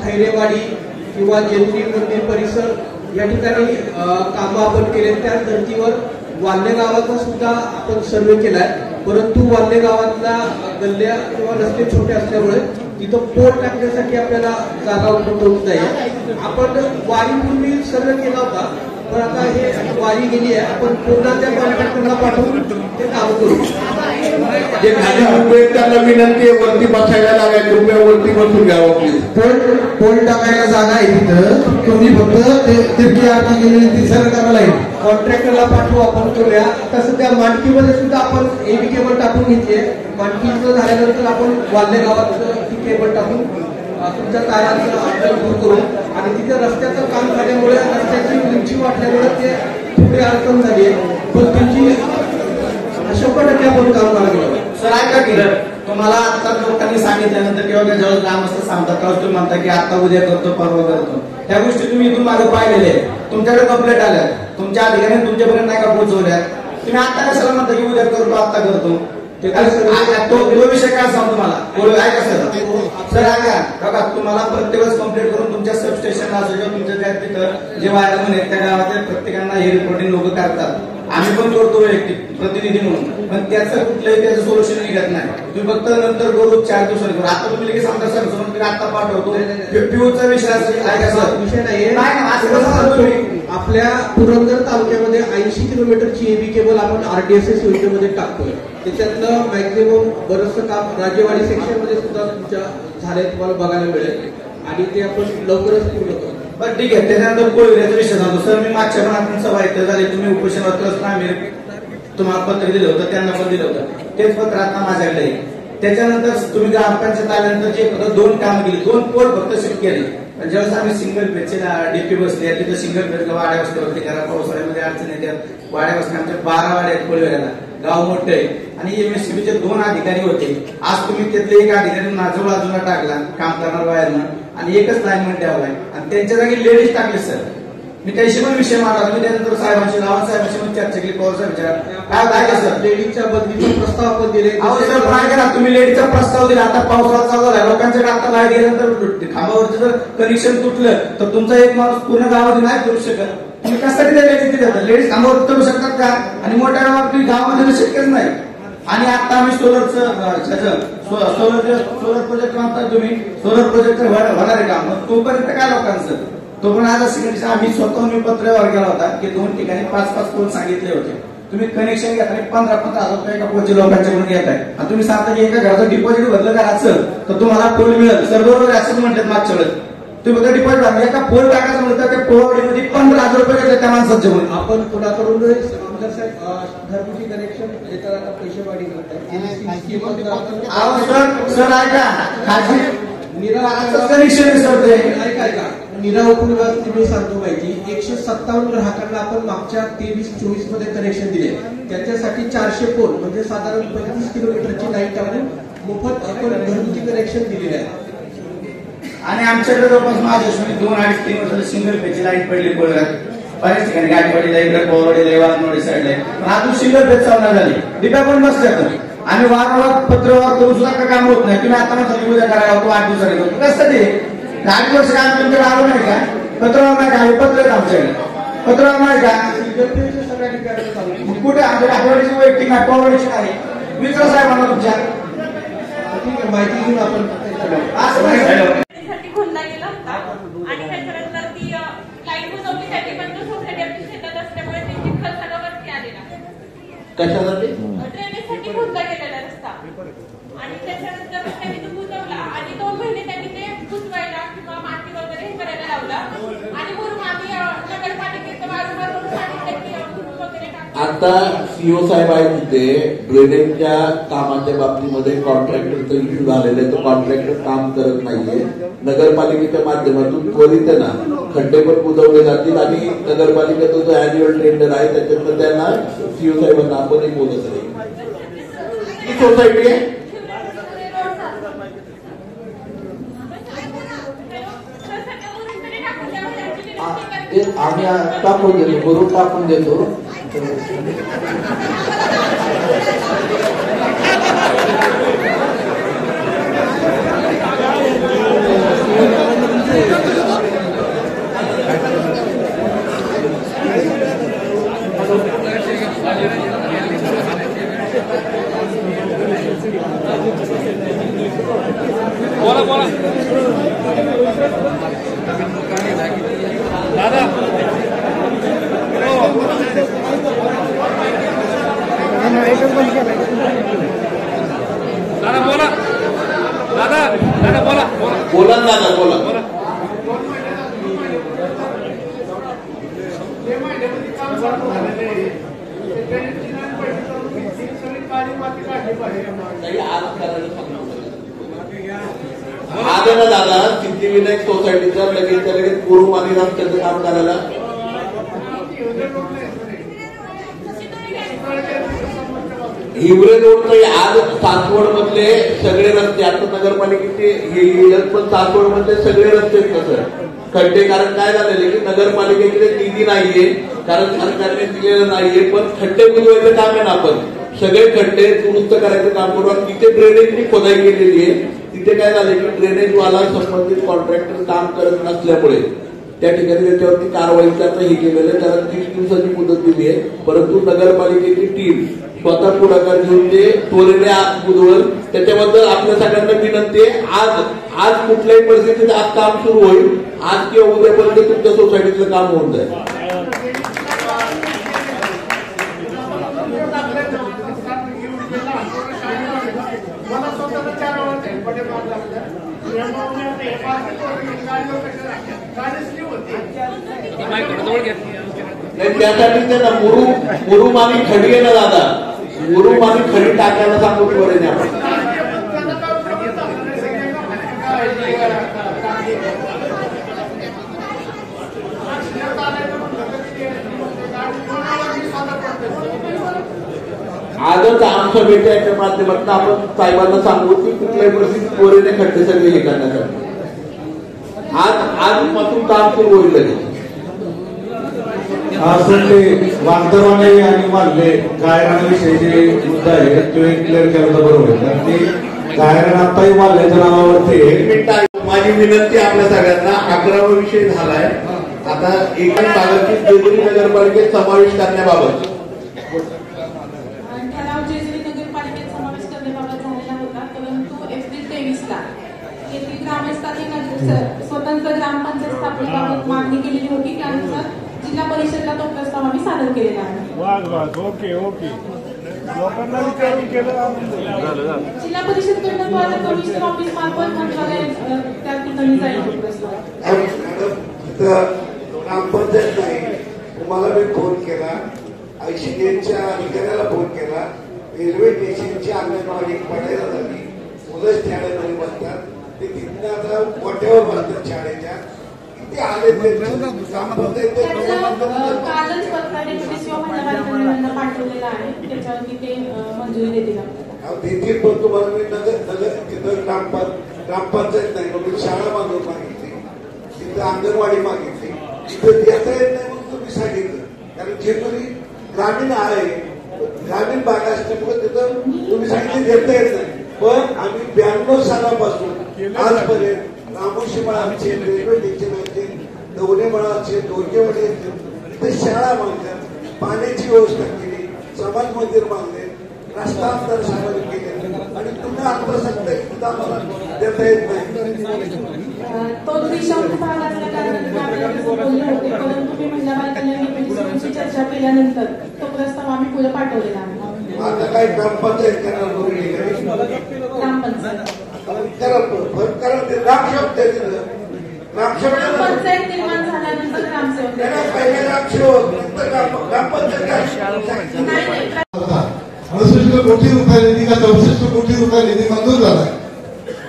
खैरेवाडी किंवा जेजुरी मंदिर परिसर या ठिकाणी कामं आपण केले. त्याच धर्तीवर वाल्हे गावाचा सुद्धा आपण सर्वे केलाय. परंतु वाल्हे गावातल्या गल्ल्या किंवा रस्ते छोटे असल्यामुळे तिथं पोल टाकण्यासाठी आपल्याला जागा उपलब्ध होत नाही. आपण वारीपूर्वी सर्वे केला होता, पण आता हे वारी गेली आहे. आपण पुन्हा त्या कॉन्ट्रॅक्टरला पाठवून ते काम करू.
जे खाली उभे त्यांना विनंती आहे वरती बसायला लागायचं, रुपया वरती बसून घ्यावं प्लीज.
पोल टाकायला जागा आहे तिथं. तुम्ही फक्त तिरकी आरती केलेली ती सर करायला येईल.
कॉन्ट्रॅक्टरला पाठवू, आपण करूया. आता सध्या मांडकीमध्ये सुद्धा आपण एबी केबल टाकून घेतली. मांडकीचं झाल्यानंतर आपण वाल्हे गावात ती केबल टाकून तुमच्या तारांचं अडचण दूर करू. आणि तिथे रस्त्याचं काम झाल्यामुळे रस्त्याची उंची वाढल्यामुळे ते पुढे अडचण झाली आहे, पण त्यांची 100% आपण काम करावं.
सर ऐका की तुम्हाला आता लोकांनी सांगितल्यानंतर किंवा ज्यावेळेस ग्रामस्थ सांगतात त्यावेळेस तुम्ही म्हणता की आता उद्या करतो परवा करतो, त्या गोष्टी तुम्ही इथून मागे पाहिलेले आहे. तुमच्याकडे कंप्लेंट आल्या, तुमच्या अधिकाऱ्यांनी तुमच्यापर्यंत नाही का पोहोचवल्या, तुम्ही आता कशाला म्हणता की उद्या करतो आता करतो? तो विषय काय सांगतो मला ऐका सर ऐका बघा, तुम्हाला प्रत्येक वेळेस कंप्लेंट करून तुमच्या सबस्टेशनला असो किंवा तुमच्या त्या तिथं जे वायर आहेत त्या गावातल्या प्रत्येकांना हे रिपोर्टिंग लोक करतात, आम्ही पण करतो प्रतिनिधी म्हणून, पण त्याचं कुठलंही त्याचं सोल्युशन निघत नाही. तुम्ही फक्त नंतर करू 4 दिवसांनी करू, आता तुम्ही लगेच आमदार सर समोर आता पाठवतो. पिऊचा विषय आहे सर,
विषय नाही. आपल्या पुरंदर तालुक्यामध्ये 80 किलोमीटरची एबी केबल आपण RDSS योजनेमध्ये टाकतोय. त्याच्यातलं मॅक्झिमम बरंचसं काम राजेवाडी सेक्शन मध्ये सुद्धा तुमच्या झाले तुम्हाला बघायला मिळेल आणि ते आपण लवकरच पूर्ण करू.
बरं ठीक आहे. त्याच्यानंतर कोळीचा विषय सांगतो सर. मी मागच्या पण आपण सभा इथं झाली, तुम्ही उपोषणात आम्ही तुम्हाला पत्र दिलं होतं, त्यांना पण दिलं होतं, तेच पत्र आता माझ्याकडे आहे. त्याच्यानंतर तुम्ही ग्रामपंचायत आल्यानंतर जे फक्त 2 काम केली, 2 पोल फक्त शिफ्ट केले. ज्यावेळेस आम्ही सिंगल पेजचे डीपी बसले तिथं सिंगल पेज वाड्या वस्त्यावरती करा, पावसाळ्यामध्ये अडचण येतात, वाड्या वस्त्या आमच्या 12 वाड्या आहेत कोळीवाड्याला, गाव मोठं आहे आणि MSCBचे 2 अधिकारी होते. आज तुम्ही त्यातले एक अधिकारी बाजूला टाकला काम करणार वायरनं आणि एकच लाईनमॅन ठेवलाय आणि त्यांच्या जागी लेडीज टाकले सर. मी त्याशी पण विषय मांडला, मी त्यानंतर साहेबांशी रावण साहेबांशी पण चर्चा केली, पवार साहेब काय काय सर
लेडीजच्या बदलीचा प्रस्ताव आपण दिले.
सर पण ना तुम्ही लेडीजचा प्रस्ताव दिला, आता पावसाळा चालू झाला, लोकांच्या आता बाहेर गेल्यानंतर खांबावरचं जर कनेक्शन तुटलं तर तुमचा एक माणूस पूर्ण गावामध्ये नाही करू शकत. तुम्ही कशासाठी त्या लेडीज देतात? लेडीज खांबावर करू शकतात का? आणि मोठ्या गावात गावामध्ये शक्यच नाही. आणि आता आम्ही सोलर प्रोजेक्ट म्हणतात, तुम्ही सोलर प्रोजेक्ट होणार आहे काम, तोपर्यंत काय लोकांचं तो पण आज आम्ही स्वतःहून पत्र व्यवहार केला होता की 2 ठिकाणी 5-5 पोल सांगितले होते. तुम्ही कनेक्शन घेताना 15,000 रुपये एका पोलचे लोकांच्याकडून घेताय आणि तुम्ही सांगता की एका घराचं डिपॉझिट भरलं करायचं तर तुम्हाला पोल मिळेल. सर बरोबर असंच म्हणतात मागच्या वेळेस तुम्ही फक्त डिपॉझिट भरलं, एका पोल टाकायचं म्हणतात त्या पोलवाडीमध्ये 15,000 रुपये घेतात त्या माणसाच्या म्हणून.
आपण पुढाकडून घरगुती कनेक्शन देताना आता पैसे वाढी
सर ऐका
ऐका निरा उपविभाग मी सांगतो माहिती 157 ग्राहकांना आपण मागच्या 23-24 मध्ये कनेक्शन दिले. त्याच्यासाठी 400 पोल म्हणजे साधारण 35 किलोमीटरची लाईन टाकून मोफत आपण घरगुती कनेक्शन दिलेले आहे.
आणि आमच्याकडे जवळपास माझ्या 2-2.5-3 वर्ष सिंगल पेजची लाईट पडली कोळ्यात, बऱ्याच ठिकाणी गाडीवाडीला इकडे पोवाडीला वाघनवाडी साईडला, पण अजून सिंगल पेज चालणार झाली, डिप्या पण बसतात. आम्ही वारंवार पत्रव्यवहार करून सुद्धा काम होत नाही. तुम्ही आता म्हणता उद्या करायला होतो 8 दिवसांनी होतो, कशासाठी? 8 वर्ष काम तुमच्याकडे आलो नाही का? पत्रव्यवहार नाही का? पत्र आहेत आमच्याकडे, पत्रव्यवहार नाही का? कुठे आमच्या आठवड्याची वैयक्तिक आठवड्याची नाही. मित्र साहेब म्हणा तुमच्या
ठीक आहे, माहिती घेऊन आपण
असं नाही
खोलला गेला होता आणि त्याच्यानंतर ती लाईट बुजवली त्याची पण सोसायटी आमच्या शेतात असल्यामुळे त्यांची खर्च वरती आलेला
कशासाठी
ड्रेनेजसाठी खोदला गेलेला रस्ता आणि त्याच्यानंतर त्यांनी तो बुजवला आणि 2 महिने त्यांनी ते बुजवायला किंवा माती वगैरे हे करायला लावला आणि म्हणून आम्ही नगरपालिकेचं वारंवार सांगितलं की वगैरे
आता सीओ साहेब आहेत तिथे ड्रेनेजच्या कामाच्या बाबतीमध्ये कॉन्ट्रॅक्टरचा इश्यू झालेला आहे. तो कॉन्ट्रॅक्टर काम करत नाहीये. नगरपालिकेच्या माध्यमातून त्वरित ना खड्डे पण बुजवले जातील आणि नगरपालिकेचा जो अॅन्युअल टेंडर आहे त्याच्यात त्यांना सीओ साहेबांना आपणही बोलत नाही. ही सोसायटी आहे
आम्ही टाकून देतो, बरोबर टाकून देतो.
बोला बोला दादा दादा बोला दादा दादा बोला
बोला दादा बोला आलं ना दादा सिद्धिविनायक सोसायटीचा लगेच पूर्व मानी त्याचं काम करायला हिवरे रोडचं आज सासवड मधले सगळे रस्ते, आता नगरपालिकेचे हे पण सासवड मधले सगळे रस्ते कसं खड्डे, कारण काय झालेले की नगरपालिकेकडे निधी नाहीये, कारण सरकारने दिलेलं नाहीये, पण खड्डे बुजवायचं काम आहे ना आपण सगळे खड्डे दुरुस्त करायचं काम करू. तिथे ड्रेनेजची खोदाई केलेली आहे, तिथे काय झालं की ड्रेनेजवाला संबंधित कॉन्ट्रॅक्टर काम करत नसल्यामुळे त्या ठिकाणी त्याच्यावरती कारवाईचं आता हे केलेलं, त्याला 30 दिवसाची मुदत दिली आहे. परंतु नगरपालिकेची टीम स्वतः पुढाकार घेऊन ते त्वरेने आज बुधवार, त्याच्याबद्दल आपल्या सगळ्यांना विनंती आहे, आज कुठल्याही परिस्थितीत आज काम सुरू होईल, आज किंवा उद्यापर्यंत तुमच्या सोसायटीतलं काम होऊन जाईल. त्यासाठी ते ना मुरुम आणि खडी आहे ना दादा, मुरुम आणि खडी टाकायला सांगू त्वरेने आपण. आजच आमच्या भेटीच्या माध्यमातून आपण साहेबांना सांगू की कुठल्याही परिस्थितीत त्वरेने खड्डे सगळे हे करण्यासाठी आजपासून काम सुरू होईल लगेच.
असं ते वांतरवाणे आणि मानले गायरानाविषयी जे मुद्दा आहे तो एक क्लिअर केला तर बरोबर आहे, कारण की गायरान आताही मानल्याच्या नावावरती.
एक मिनिट माझी विनंती आपल्या सगळ्यांना, 11वा विषय झालाय आता एका भागाची जेजुरी नगरपालिकेत समावेश करण्याबाबत.
ठराव जेजुरी नगरपालिकेत समावेश करण्याबाबत झालेला होता, परंतु एप्रिल 23ला येथील ग्रामस्थांनी स्वतंत्र ग्रामपंचायत स्थापनेबाबत मागणी केलेली होती, त्यानुसार जिल्हा परिषदला तो प्रस्ताव आम्ही सादर केलेला आहे.
ओके लोकांना विचारून केलं.
जिल्हा परिषदकडून द्वारा कमिशनर ऑफिस मार्फत मंत्रालय त्या ठिकाणी जाईल तो प्रस्ताव.
ग्रामपंचायत नाही, तुम्हाला मी फोन केला, ICDच्या अधिकाऱ्याला फोन केला, रेल्वे स्टेशनची अंगणवाडी पडायला झाली, मुलं शाळेमध्ये बसतात, ते तिथनं आता गोट्यावर बसतात शाळेच्या, किती आले
कालच पाठवलेलं आहे, त्याच्यावरती ते मंजुरी देतील आपल्याला.
देतील, पण तुम्हाला मी तिथं ग्रामपंचायत नाही मग शाळा बांधून मागितली, तिथं अंगणवाडी मागितली, तिथं देता येत नाही म्हणून तुम्ही सांगितलं, कारण जेजुरी ग्रामीण आहे, ग्रामीण भाग असल्यामुळे तिथं तुम्ही सांगितलं देता येत नाही. पण आम्ही 92 सालापासून आजपर्यंत रामोशी मळा आमचे, रेल्वे स्टेशन आहे, दौरे मळा असेल, दोरकेवाडी असेल, तिथे शाळा बांधल्या, पाण्याची व्यवस्था केली, समाज मंदिर बांधले, रस्ता आमदार साहेबांनी केले, आणि तुम्ही आता सत्ता सुद्धा आम्हाला देता येत नाही.
तो त्रिशंकू भाग असल्या कारणाने बोलले होते, परंतु मी महिला बालकल्याण चर्चा केल्यानंतर तो प्रस्ताव आम्ही पुढे पाठवलेला आहे.
आता काही ग्रामपंचायत करणार
ग्रामपंचायत
ग्रामपंचायत
निर्माण झाल्यानंतर ग्रामसेवक
68 कोटी रुपये निधी का 64 कोटी रुपये निधी मंजूर झाला.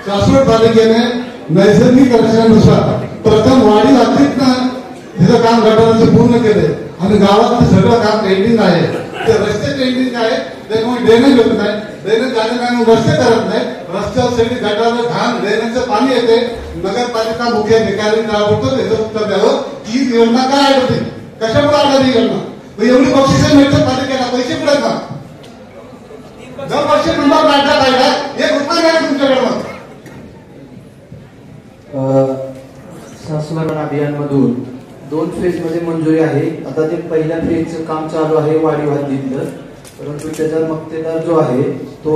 सासवड पालिकेने नैसर्गिक रचनेनुसार प्रथम वाडी हद्दीतनं तिथं काम गटाराचं पूर्ण केले आणि गावात सगळं काम पेंडिंग आहे. ते रस्ते पेंडिंग आहे, त्यामुळे ड्रेनेज होत नाही, ड्रेनेज झाल्याने रस्ते करत नाही, रस्त्यावर सगळी गटारं घाण ड्रेनेजचं पाणी येते. नगरपालिका मुख्य अधिकारी ताबडतोब त्याचं उत्तर द्यावं की ही योजना काय आहे, होती कशामुळे आढळली ही योजना, एवढी बक्षिसे मिळतात पालिकेला, पैसे मिळत ना, दरवर्षी नंबर काढण्यात आहे का, 1 रुपया नाही तुमच्याकडे.
शासनाकडून अभियानमधून 2 फेजमध्ये मंजुरी आहे. आता ते पहिल्या फेजचं काम चालू आहे वाडी हद्दीतलं, परंतु त्याचा मक्तेदार जो आहे तो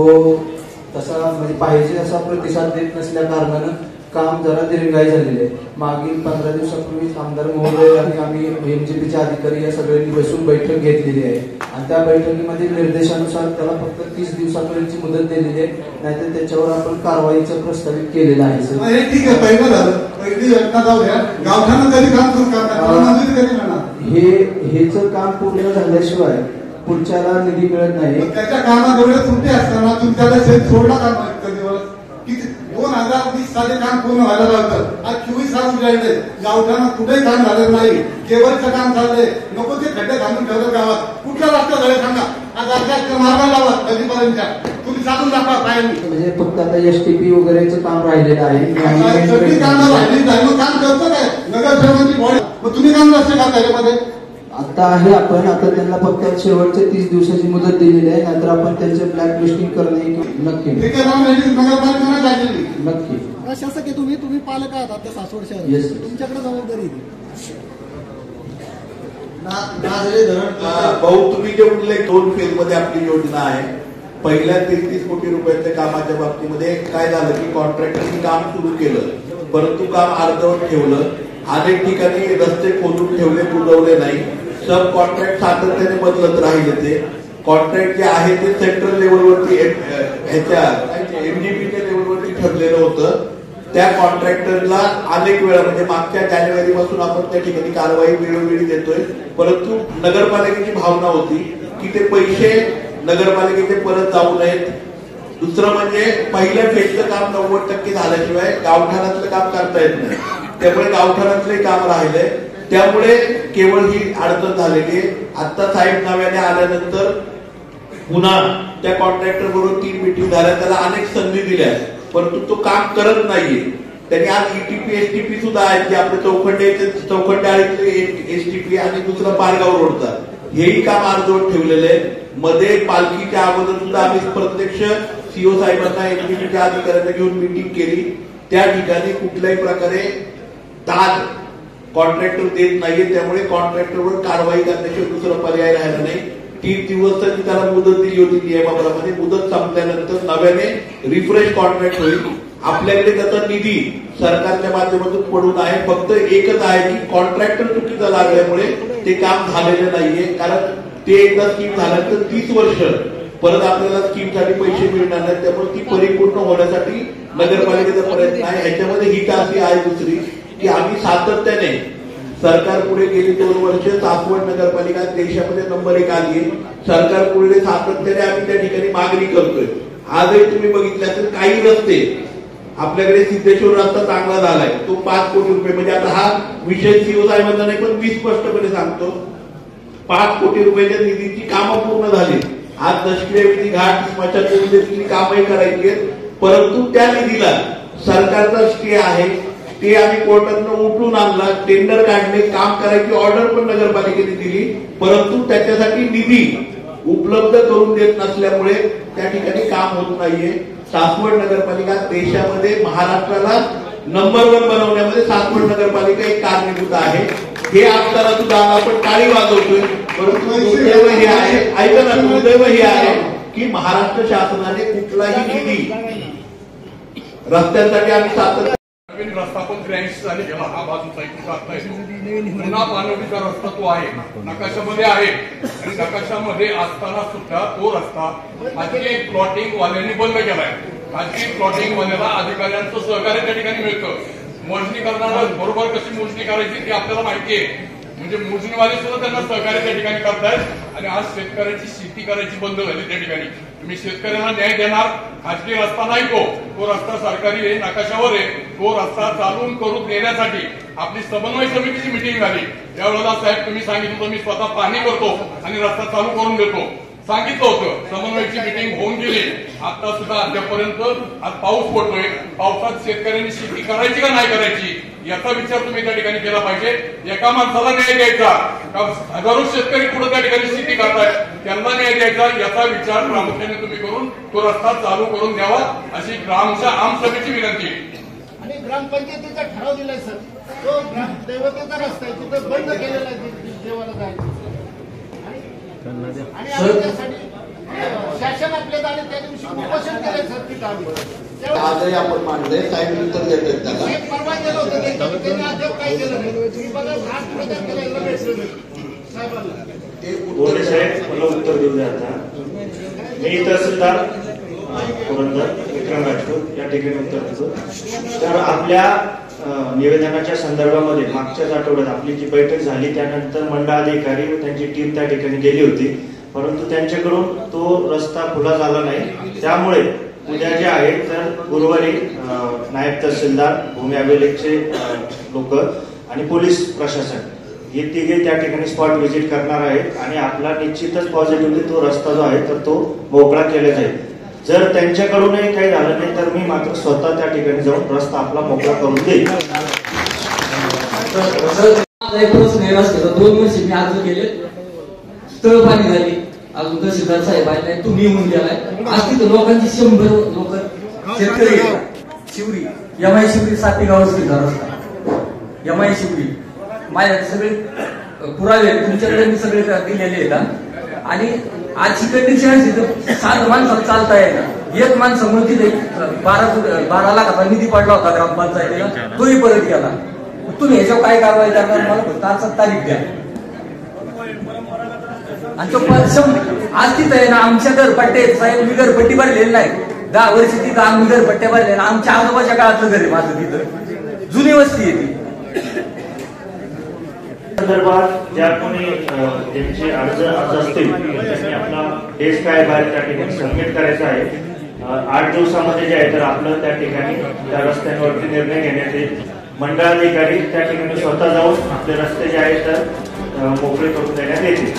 तसा म्हणजे पाहिजे असा प्रतिसाद देत नसल्या कारणानं काम जरा दिरंगाई झालेले आहे. मागील 15 दिवसापूर्वी आमदार महोदय आणि आम्ही MGPचे अधिकारी या सगळ्यांनी बसून बैठक घेतलेली आहे आणि त्या बैठकीमध्ये निर्देशानुसार त्याला फक्त 30 दिवसापर्यंतची मुदत दिलेली आहे, नाहीतर त्याच्यावर आपण कारवाईचं प्रस्तावित केलेलं आहे.
ठीक आहे, पहिलं झालं, पहिली योजना जाऊ द्या, गावठाणं कधी काम सुरू करणार,
हेच काम पूर्ण झाल्याशिवाय पुढच्याला निधी मिळत नाही.
त्याच्या कामात एवढे सुट्टे असताना तुमच्याला सोडला काम किती 2020 साली काम पूर्ण व्हायला लागतं, आज 24 साल उजाडले, गावठाणं कुठेही काम झालेलं नाही, केवळचं काम झालंय, नको ते खड्डे घालून ठेवलं गावात, कुठला रस्ता झाले सांगा. आता मार्गाला लावा नदीपर्यंतच्या तुम्ही चालून दाखवा काय
म्हणजे फक्त आता STP वगैरेचं काम राहिलेलं आहे.
सगळी कामं राहिली मग काम करतो काय नगरसेवकांची बॉडी मग तुम्ही काम नसते का त्याच्यामध्ये
आता आहे आपण आता त्यांना फक्त शेवटच्या 30 दिवसाची मुदत दिलेली आहे. नंतर आपण त्यांचे ब्लॅक लिस्टिंग करणे नक्की
नगरपालिका झालेली
नक्की.
शासक तुम्ही पालक आहात आता सासवड शहर
Yes.
तुमच्याकडे जबाबदारी
भाऊ तुम्ही जे म्हणले 2 फेज मध्ये आपली योजना आहे. पहिल्या 33 कोटी रुपयांच्या कामाच्या बाबतीमध्ये काय झालं की कॉन्ट्रॅक्टरनी काम सुरू केलं परंतु काम अर्धवट ठेवलं. अनेक ठिकाणी रस्ते खोदून ठेवले बुजवले नाही. सब कॉन्ट्रॅक्ट सातत्याने बदलत राहिले. ते कॉन्ट्रॅक्ट जे आहे ते सेंट्रल लेवलवरती ह्याच्या MGPच्या लेवलवरती ठरलेलं होतं. त्या कॉन्ट्रॅक्टरला अनेक वेळा म्हणजे मागच्या जानेवारी पासून आपण त्या ठिकाणी कारवाई वेळोवेळी देतोय परंतु नगरपालिकेची भावना होती की ते पैसे नगरपालिकेचे परत जाऊ नयेत. दुसरं म्हणजे पहिल्या फेजचं काम 90% झाल्याशिवाय गावठाणातलं काम करता येत नाही. त्यामुळे गावठाणातले काम राहिले. त्यामुळे केवळ ही अडचण झालेली आहे. आता साहेब नव्याने आल्यानंतर पुन्हा त्या कॉन्ट्रॅक्टर बरोबर 3 मीटिंग झाल्या. त्याला अनेक संधी दिल्या परंतु तो काम करत नाहीये. त्यांनी आज ETP STP सुद्धा आहेत जे आपले चौखंडाळीतले STP आणि दुसरं पारगाव रोडचा हेही काम अर्धवट ठेवलेलं आहे. मध्ये पालखीच्या अगोदर सुद्धा आम्ही प्रत्यक्ष CO साहेबांना MGPच्या अधिकाऱ्यांना घेऊन मीटिंग केली. त्या ठिकाणी कुठल्याही प्रकारे दाद कॉन्ट्रॅक्टर देत नाहीये. त्यामुळे कॉन्ट्रॅक्टरवर कारवाई करण्याशिवाय दुसरा पर्याय राहिला नाही. 3 दिवस त्यांनी त्याला मुदत दिली होती नियमाप्रमाणे. मुदत संपल्यानंतर नव्याने रिफ्रेश कॉन्ट्रॅक्ट होईल. आपल्याकडे त्याचा निधी सरकारच्या माध्यमातून पडून आहे. फक्त एकच आहे की कॉन्ट्रॅक्टर चुकीचा लागल्यामुळे ते काम झालेलं नाहीये. कारण ते एकदा स्कीम झाल्यानंतर 30 वर्ष परत आपल्याला स्कीमसाठी पैसे मिळणार नाहीत. त्यामुळे ती परिपूर्ण होण्यासाठी नगरपालिकेचा प्रयत्न आहे. ह्याच्यामध्ये ही अशी आहे दुसरी की आम्ही सातत्याने सरकार पुढे गेली 2 वर्ष सासवड नगरपालिका देशामध्ये नंबर 1 आली आहे. सरकार पुढे सातत्याने आम्ही त्या ठिकाणी मागणी करतोय. आजही तुम्ही बघितलं असेल काही रस्ते आपल्याकडे सिद्धेश्वर रस्ता चांगला झालाय तो 5 कोटी रुपये म्हणजे आता हा विषय CO साहेबांचा नाही पण मी स्पष्टपणे सांगतो 5 कोटी रुपयाच्या निधीची कामं पूर्ण झाली. आज दशक्रिया विधी घाट स्मशानभूमीची कामही करायची आहेत परंतु त्या निधीला सरकारचा स्टे आहे. ते आम्ही कोर्टातनं उठून आणला. टेंडर काढले काम करायची ऑर्डर पण नगरपालिकेने दिली परंतु त्याच्यासाठी निधी उपलब्ध करून देत नसल्यामुळे त्या ठिकाणी काम होत नाहीये. सासवड नगरपालिका देशामध्ये महाराष्ट्राला नंबर 1 बनवण्यामध्ये सासवड नगरपालिका एक कारणीभूत आहे. हे असताना सुद्धा आपण टाळी वाजवतोय परंतु दुर्दैव हे आहे ऐका ना दुर्दैव हे आहे की महाराष्ट्र शासनाने कुठलाही निधी रस्त्यांसाठी आम्ही सातत्य
नवीन रस्ता पण 83 साली गेला. हा बाजूचा एक रस्ता येतो पुन्हा पानवडीचा रस्ता तो आहे नकाशामध्ये आहे आणि नकाशामध्ये असताना सुद्धा तो रस्ता खाजगी प्लॉटिंग वाल्यांनी बंद केलाय. खाजगी प्लॉटिंग वाल्याला अधिकाऱ्यांचं सहकार्य त्या ठिकाणी मिळतं. मोजणी करणारा बरोबर कशी मोजणी करायची ती आपल्याला माहिती आहे. म्हणजे मोजणीवाले सुद्धा त्यांना सहकार्य त्या ठिकाणी करतायत आणि आज शेतकऱ्याची शेती करायची बंद झाली त्या ठिकाणी. तुम्ही शेतकऱ्यांना न्याय देणार खाजगी रस्ता नाही तो रस्ता सरकारी आहे नकाशावर आहे. तो रस्ता चालून करून देण्यासाठी आपली समन्वय समितीची मिटिंग झाली. त्यावेळेला साहेब तुम्ही सांगितलं होतं मी स्वतः पाहणी करतो आणि रस्ता चालू करून देतो सांगितलं होतं. समन्वयाची मिटिंग होऊन गेली. आता सुद्धा अद्यापर्यंत आज पाऊस पडतोय. पावसात शेतकऱ्यांनी शेती करायची का नाही करायची याचा विचार तुम्ही त्या ठिकाणी केला पाहिजे. एका माणसाला न्याय द्यायचा का हजारो शेतकरी पुढे त्या ठिकाणी शेती करतायत त्यांना न्याय द्यायचा याचा विचार प्रामुख्याने तुम्ही करून तो रस्ता चालू करून द्यावा अशी आमच्या आमसभेची विनंती.
आणि ग्रामपंचायतीचा ठराव दिलाय सर तो दैवतेचा रस्ता आहे तिथं बंद केलेला आहे देवाला जायचं आणि त्यासाठी शासन आपल्या दारी त्या दिवशी उपोषण केलंय सर तिथं
आजही आपण मांडलंय साहेब उत्तर देतात त्याला.
परवा गेलं होतं त्यांनी अद्याप काय केलं नाही. बघा आज प्रचार केला भेटलं साहेबांना
बोले साहेब मला उत्तर देऊ द्या. आता मी तहसीलदार पुरंदर विक्रम राजपूत या ठिकाणी उत्तर देतो. तर आपल्या निवेदनाच्या संदर्भामध्ये मागच्याच आठवड्यात आपली जी बैठक झाली त्यानंतर मंडळाधिकारी व त्यांची टीम त्या ठिकाणी गेली होती परंतु त्यांच्याकडून तो रस्ता खुला झाला नाही. त्यामुळे उद्या जे आहे तर गुरुवारी नायब तहसीलदार भूमी अभिलेखचे लोक आणि पोलीस प्रशासन हे तिघे त्या ठिकाणी स्पॉट व्हिजिट करणार आहेत आणि आपला निश्चितच पॉझिटिव्हली तो रस्ता जो आहे तर तो मोकळा केला जाईल. जर त्यांच्याकडूनही काही झालं नाही तर मी मात्र स्वतः त्या ठिकाणी जाऊन रस्ता आपला मोकळा करून देईल.
प्रश्न 2 वर्ष मी अर्ज केले, स्थळ पाणी झाली, अजून तहसीलदार साहेब आले नाही, तुम्ही येऊन गेलाय. आज तिथं लोकांची 100 लोक शेतकरी शिवरी यमाई शिवरी 7 गाव रस्ता यमाई शिवरी माझ्या सगळे पुरावे तुमच्याकडे मी सगळे दिलेले आहेत. आणि आजची कंडिशन अशी तर 7 माणसाला चालता येईल. एक माणसामुळे तिथे 12 लाखाचा निधी पडला होता ग्रामपंचायतीला, तोही परत गेला. तुम्ही ह्याच्यावर काय कारवाई करणार मला फक्त आज तारीख द्या. आणि तो आज तिथं आहे ना आमच्या घरपट्टे साहेब, मी घरपट्टी भरलेली नाही. 10 वर्ष तिथं आम्ही घरपट्ट्या भरलेल्या. आमच्या आजोबाच्या काळातलं घर आहे माझं, तिथं जुनी वस्ती आहे ती.
संदर्भात ज्या कोणी ज्यांचे अर्ज असतील त्यांनी आपला डेस्क काय बाहेर त्या ठिकाणी सबमिट करायचा आहे. 8 दिवसामध्ये जे आहे तर आपलं त्या ठिकाणी त्या रस्त्यांवरती निर्णय घेण्यात येईल. मंडळाधिकारी त्या ठिकाणी स्वतः जाऊन आपले रस्ते जे आहेत तर मोकळे करून देण्यात येतील.